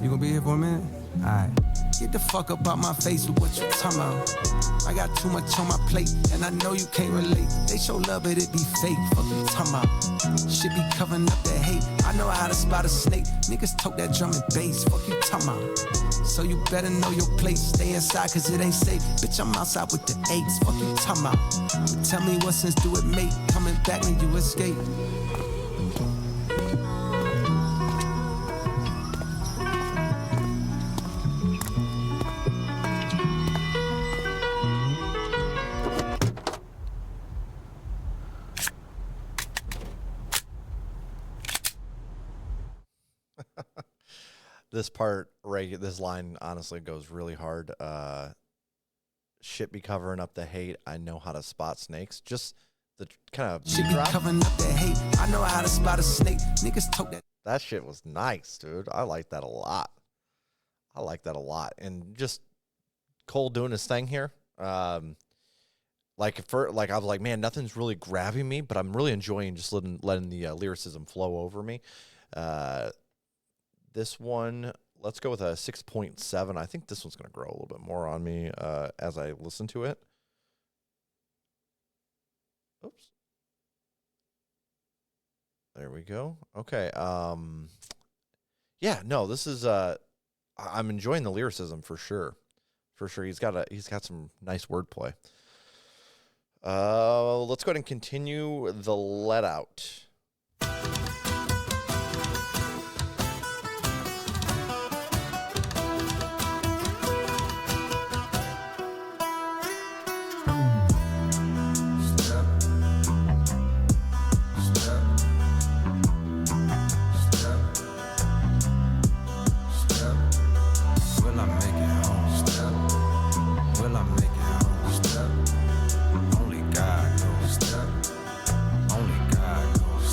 You gonna be here for a minute? Alright. Get the fuck up out my face with what you talking about. I got too much on my plate, and I know you can't relate. They show love, but it be fake. Fuck you talking about. Shit be covering up that hate. I know how to spot a snake. Niggas tote that drum and bass. Fuck you talking about. So you better know your place. Stay inside, cause it ain't safe. Bitch, I'm outside with the eights. Fuck you talking about. Tell me what sense do it make? Coming back when you escape. This part, right, this line honestly goes really hard. Shit be covering up the hate. I know how to spot snakes. Just the kind of shit be covering up the hate. I know how to spot a snake. Niggas told that. That shit was nice, dude. I like that a lot. I like that a lot. And just Cole doing his thing here. Like I was like, man, nothing's really grabbing me, but I'm really enjoying just letting the lyricism flow over me. This one, let's go with a 6.7. I think this one's going to grow a little bit more on me as I listen to it. Oops. There we go. Okay. Yeah, no, this is I'm enjoying the lyricism for sure. For sure. He's got some nice wordplay. Let's go ahead and continue the let out. Only God knows.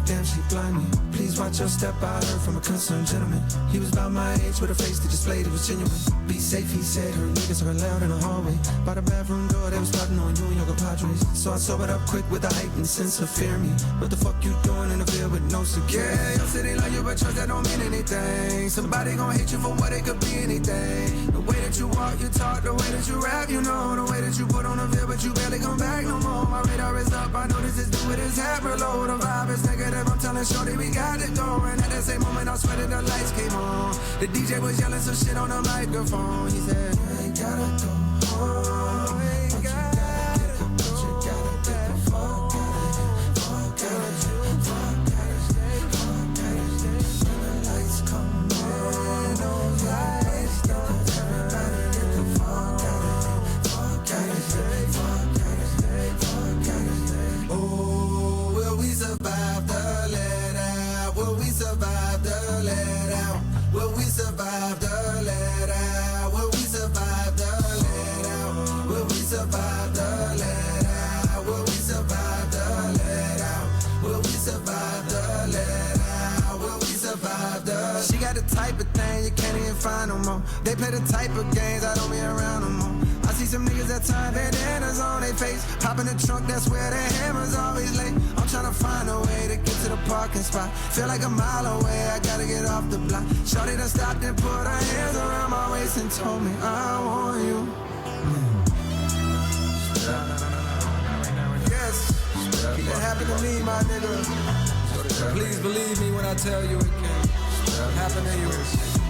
damn, she blind me. Please watch your step, I heard from a concerned gentleman. He was about my age with a face that displayed it was genuine. Be safe, he said, her niggas are loud in the hallway. By the bathroom door, they was plotting on you and your compadres. So I sobered up quick with a heightened sense of fear me. What the fuck you doing in the field with no security? Yeah, your city like you, but trust that don't mean anything. Somebody gon' hate you for what it could be anything. The way that you walk, you talk, the way that you rap, you know. The way that you put on a veil, but you barely come back no more. My radar is up, I know this is due with his hat below. The vibe is negative, I'm telling shorty we got it going. At that same moment, I sweated the lights came on. The DJ was yelling some shit on the microphone. He said, you ain't gotta go home. You gotta get the fuck out of here. Fuck out of here. Fuck out of here. Fuck out of here. When the lights come on, those lights don't. Everybody get the fuck out of here. Fuck out of here. Fuck out of here. Fuck out of here. Oh, will we survive the let out? Will we survive the let out? Will we survive the let out? Will we survive the let out? Will we survive the let out? Will we survive the let out? Will we survive the let out? Will we survive the? She got the type of thing you can't even find no more. They play the type of games I don't be around no more. I see some niggas that time bandanas on their face. Hop in the trunk, that's where their hammers always lay. I'm tryna find a way to get to the parking spot. Feel like a mile away, I gotta get off the block. Shorty done stopped and put her hands around my waist and told me I want you. Yes, keep that happen to me, my nigga. Please believe me when I tell you it can happen to you.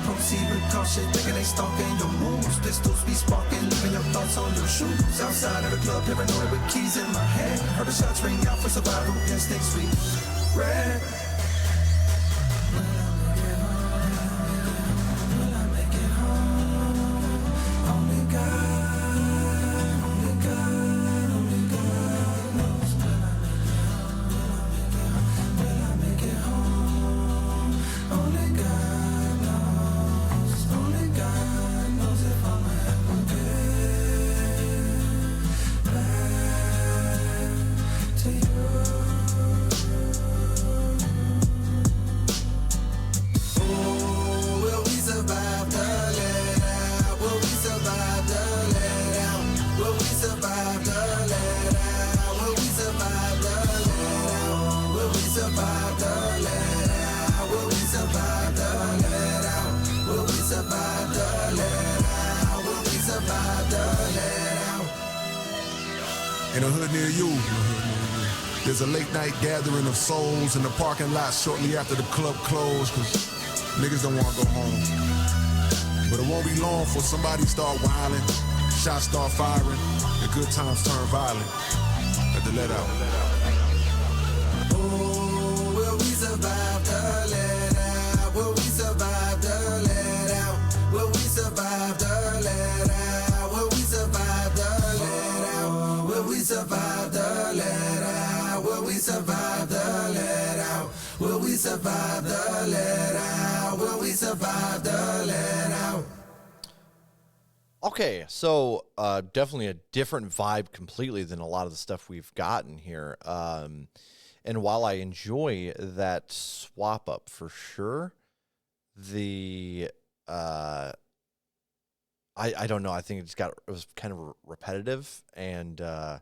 Proceed with caution, thinking they stalking your moves. Pistols be sparking, leaving your thoughts on your shoes. Outside of the club, paranoid with keys in my hand. Heard the shots ring out for survival, instincts we red. Will I make it home? Only God, only God, only God knows. Will I make it home? Only God knows. Only God knows if I'm ever get back to you. Oh, will we survive the let out? Will we survive the let out? Will we survive the let out? Will we survive the let out? Will we survive the let out? Will we survive the let out? Will we survive the let out? Will we survive the let out? In a hood near you, there's a late night gathering of souls in the parking lot shortly after the club closed, cause niggas don't wanna go home. But it won't be long before somebody start wilding, shots start firing, and good times turn violent at the let out. Oh, will we survive the let out? Will we survive the let out? Will we survive the let out? Will we survive the let out? Will we survive the let out? Will we survive the let out? Will we survive the let out? Will we survive the let out? Okay, so definitely a different vibe completely than a lot of the stuff we've gotten here. And while I enjoy that swap up for sure, the I don't know. I think it was kind of repetitive, and I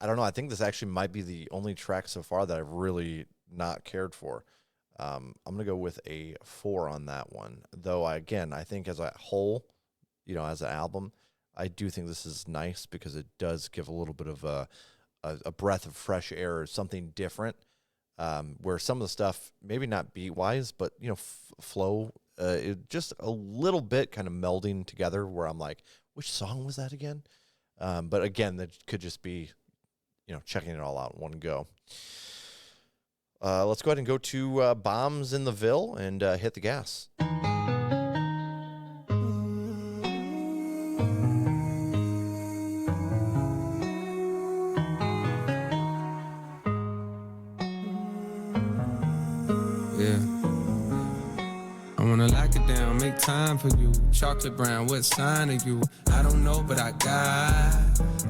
don't know. I think this actually might be the only track so far that I've really not cared for. I'm gonna go with a 4 on that one, though. I think as a whole, as an album, I do think this is nice because it does give a little bit of a breath of fresh air, or something different. Where some of the stuff, maybe not beat wise, but flow, it just a little bit kind of melding together. Where I'm like, which song was that again? But again, that could just be, checking it all out in one go. Let's go ahead and go to Bombs in the Ville and hit the gas. wanna lock it down, make time for you. Chocolate brown, what sign are you? I don't know, but I got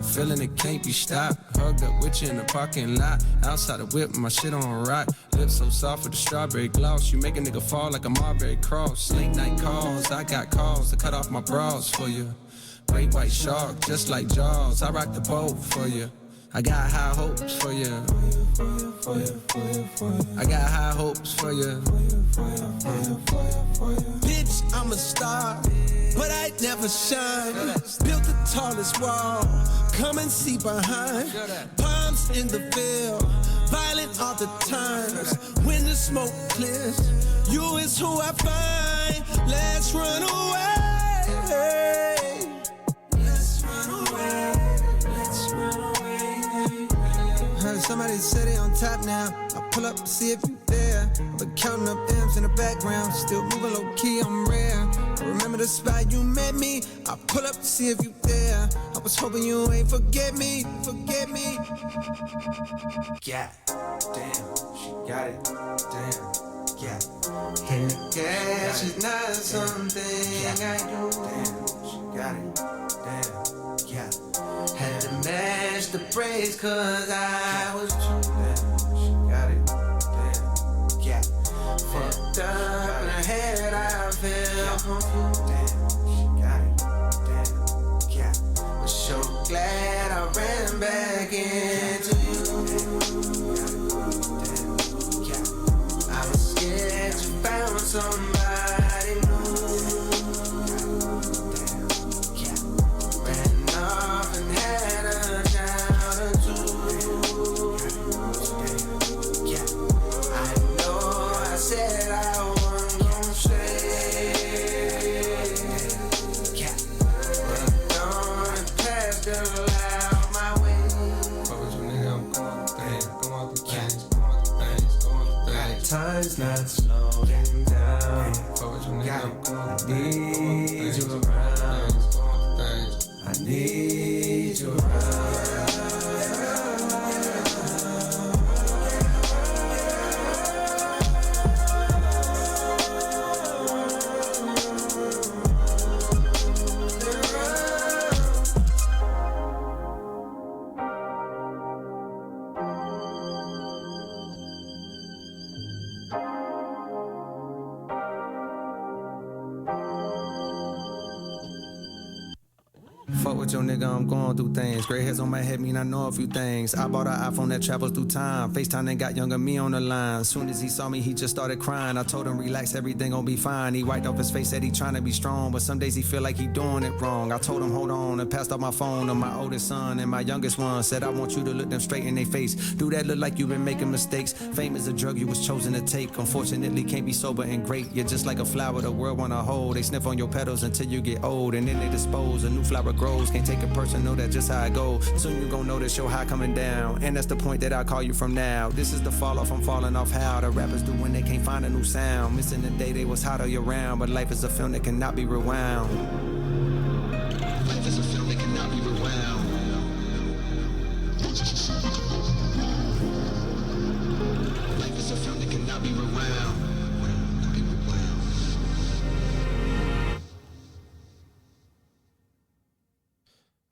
feeling it can't be stopped. Hugged up with you in the parking lot. Outside the whip, my shit on rock. Lips so soft with the strawberry gloss. You make a nigga fall like a Marbury cross. Late night calls, I got calls to cut off my bras for you. Great white shark, just like Jaws. I rock the boat for you. I got high hopes for you. I got high hopes for you. Bitch, I'm a star, but I never shine. Built the tallest wall, come and see behind. Palms in the field, violent all the times. When the smoke clears, you is who I find. Let's run away. Let's run away. Let's run away. Heard somebody say they on top now. I pull up to see if you there. But counting up M's in the background. Still moving low key, I'm rare. I remember the spot you met me. I pull up to see if you there. I was hoping you ain't forget me. Forget me. Yeah, damn, she got it. Damn, yeah. And the cash is not something I do. Damn, she got it. Damn, yeah. Had to match the praise cause I was true. Damn, she got it. Damn, yeah. Fucked up in her head, I feel confused. Damn, she got it. Damn, yeah. But so glad I ran back into you. Damn, yeah. I was scared you found somebody new. Damn, yeah. Ran off and had a child or two. Damn, yeah. I know I said I wasn't gon' stay. Yeah. But don't pass the loud my way. Fuck with you, nigga, I'm going through things. Going through things, going through things, going through things. Time's not slowing down. Fuck with you, nigga, I'm going through I things. need you around. Going through things. I need you around. Fuck with your nigga, I'm going through things. Gray hairs on my head mean I know a few things. I bought an iPhone that travels through time. FaceTime and got younger me on the line. Soon as he saw me, he just started crying. I told him, relax, everything gon' be fine. He wiped off his face, said he trying to be strong. But some days he feel like he doing it wrong. I told him, hold on, and passed off my phone to my oldest son. And my youngest one said, I want you to look them straight in their face. Do that look like you been making mistakes. Fame is a drug you was chosen to take. Unfortunately, can't be sober and great. You're just like a flower the world wanna hold. They sniff on your petals until you get old. And then they dispose, a new flower grows. Can't take it personal, that's just how I go. Soon you gon' notice your high coming down. And that's the point that I call you from now. This is the fall off, I'm falling off how the rappers do when they can't find a new sound. Missing the day they was hot all year round. But life is a film that cannot be rewound. Life is a film that cannot be rewound. Life is a film that cannot be rewound.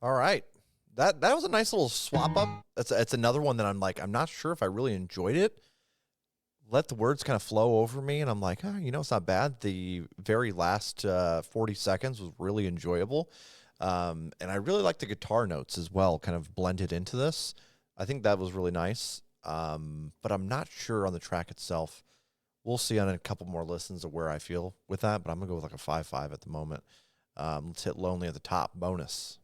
All right. That was a nice little swap up. It's another one that I'm like, I'm not sure if I really enjoyed it. Let the words kind of flow over me, and I'm like, oh, it's not bad. The very last 40 seconds was really enjoyable. And I really like the guitar notes as well, kind of blended into this. I think that was really nice. But I'm not sure on the track itself. We'll see on a couple more listens of where I feel with that, but I'm going to go with like a 5.5 at the moment. Let's hit Lonely at the top. Bonus.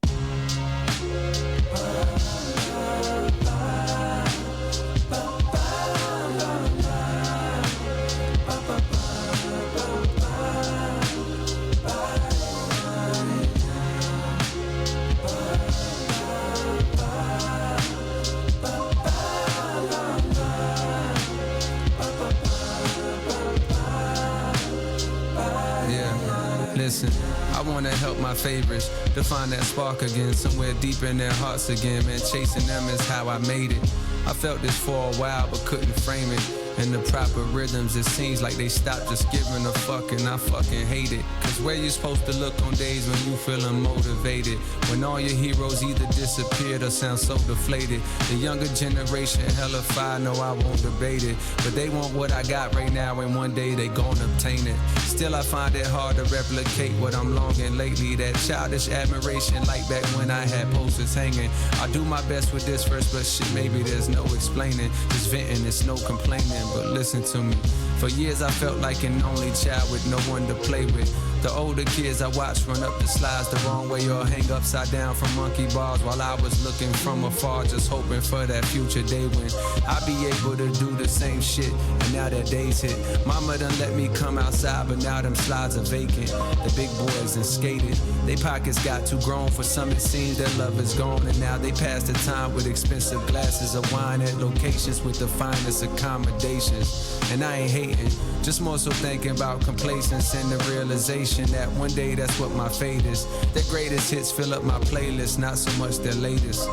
Listen, I wanna help my favorites to find that spark again, somewhere deep in their hearts again. Man, chasing them is how I made it. I felt this for a while but couldn't frame it. and the proper rhythms. It seems like they stopped just giving a fuck, and I fucking hate it. Cause where you supposed to look on days when you feel unmotivated? When all your heroes either disappeared or sound so deflated. The younger generation hella fire, no I won't debate it. But they want what I got right now, and one day they gon' obtain it. Still I find it hard to replicate what I'm longing lately. That childish admiration like back when I had posters hanging. I do my best with this verse, but shit, maybe there's no explaining. Just venting, it's no complaining, but listen to me. For years I felt like an only child with no one to play with. The older kids I watched run up the slides the wrong way or hang upside down from monkey bars while I was looking from afar, just hoping for that future day when I'll be able to do the same shit. And now that day's hit. Mama done let me come outside, but now them slides are vacant. The big boys and skated. They pockets got too grown. For some it seems their love is gone, and now they pass the time with expensive glasses of wine at locations with the finest accommodations. And I ain't hating, just more so thinking about complacence and the realization that one day that's what my fate is. Their greatest hits fill up my playlist, not so much their latest.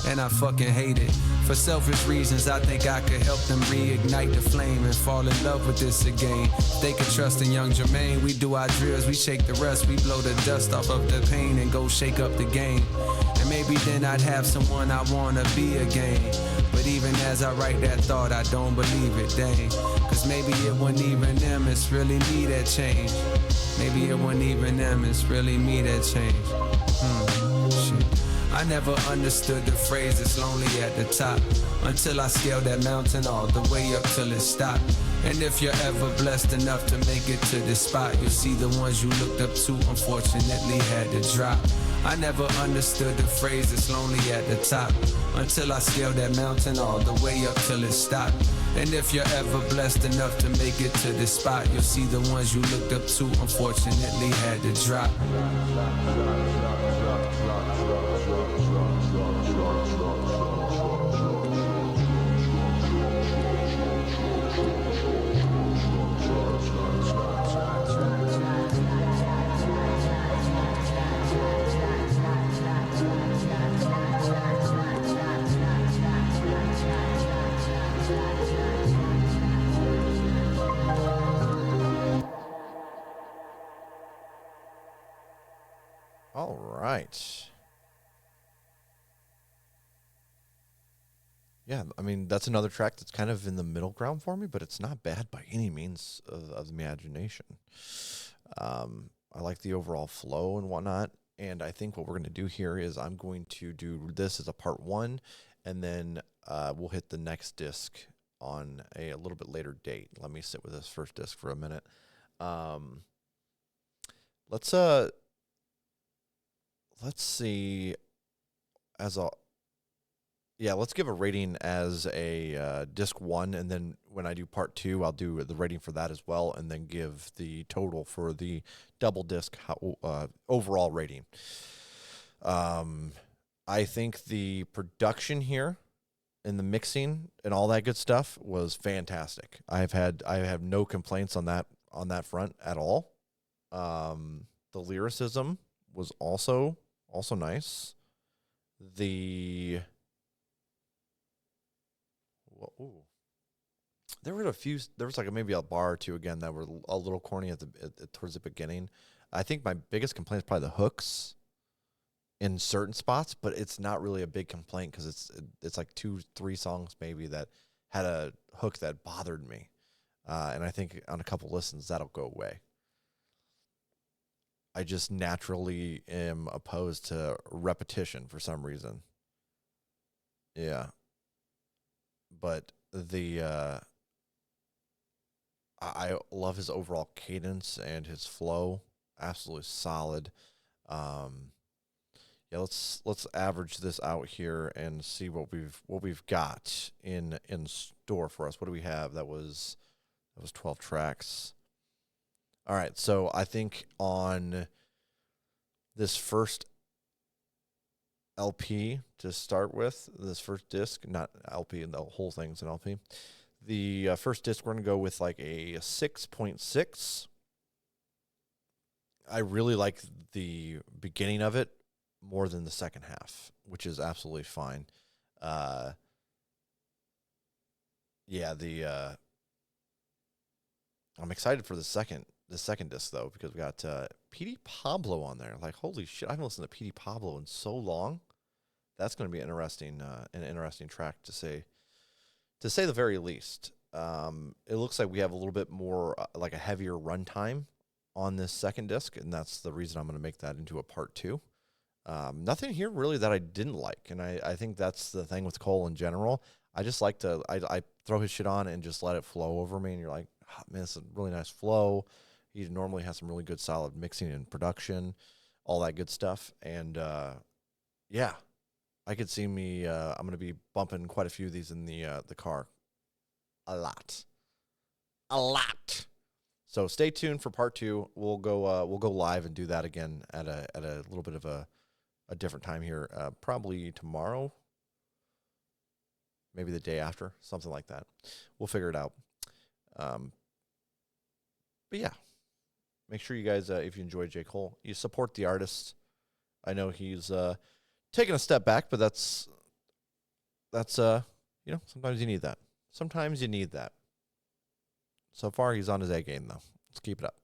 And I fucking hate it. For selfish reasons, I think I could help them reignite the flame and fall in love with this again. They could trust in young Jermaine. We do our drills, we shake the rust, we blow the dust off of the pain and go shake up the game. And maybe then I'd have someone I wanna be again. But even as I write that thought, I don't believe it, dang. Cause maybe it wasn't even them, it's really me that changed. Maybe it wasn't even them, it's really me that changed. Shit. I never understood the phrase it's lonely at the top until I scaled that mountain all the way up till it stopped. And if you're ever blessed enough to make it to this spot, you'll see the ones you looked up to unfortunately had to drop. I never understood the phrase it's lonely at the top until I scaled that mountain all the way up till it stopped. And if you're ever blessed enough to make it to this spot, you'll see the ones you looked up to unfortunately had to drop. All right. Yeah, I mean, that's another track that's kind of in the middle ground for me, but it's not bad by any means of the imagination. I like the overall flow and whatnot, and I think what we're going to do here is I'm going to do this as a part one, and then we'll hit the next disc on a little bit later date. Let me sit with this first disc for a minute. Let's see, let's give a rating as a disc one, and then when I do part two, I'll do the rating for that as well, and then give the total for the double disc overall rating. I think the production here and the mixing and all that good stuff was fantastic. I have no complaints on that front at all. The lyricism was also nice. There was like maybe a bar or two again that were a little corny towards the beginning. I think my biggest complaint is probably the hooks in certain spots, but it's not really a big complaint because it's like 2-3 songs maybe that had a hook that bothered me. And I think on a couple listens that'll go away. I just naturally am opposed to repetition for some reason. Yeah. But I love his overall cadence and his flow. Absolutely solid. Let's average this out here and see what we've got in store for us. What do we have? That was 12 tracks. All right, so I think on this first LP to start with, this first disc, not LP, and the whole thing's an LP. The first disc, we're going to go with like a 6.6. I really like the beginning of it more than the second half, which is absolutely fine. I'm excited for the second disc though, because we got P.D. Pablo on there. Like, holy shit, I haven't listened to P.D. Pablo in so long. That's going to be an interesting track to say the very least. It looks like we have a little bit more like a heavier runtime on this second disc, and that's the reason I'm going to make that into a part 2. Nothing here really that I didn't like, and I think that's the thing with Cole in general. I just like to I throw his shit on and just let it flow over me, and you're like, oh, man, it's a really nice flow. He normally has some really good solid mixing and production, all that good stuff, and yeah, I could see me. I'm going to be bumping quite a few of these in the car, a lot. So stay tuned for part 2. We'll go live and do that again at a little bit of a different time here, probably tomorrow, maybe the day after, something like that. We'll figure it out. But yeah, make sure you guys, if you enjoy J. Cole, you support the artist. I know he's taking a step back, but that's sometimes you need that. So far, he's on his A game, though. Let's keep it up.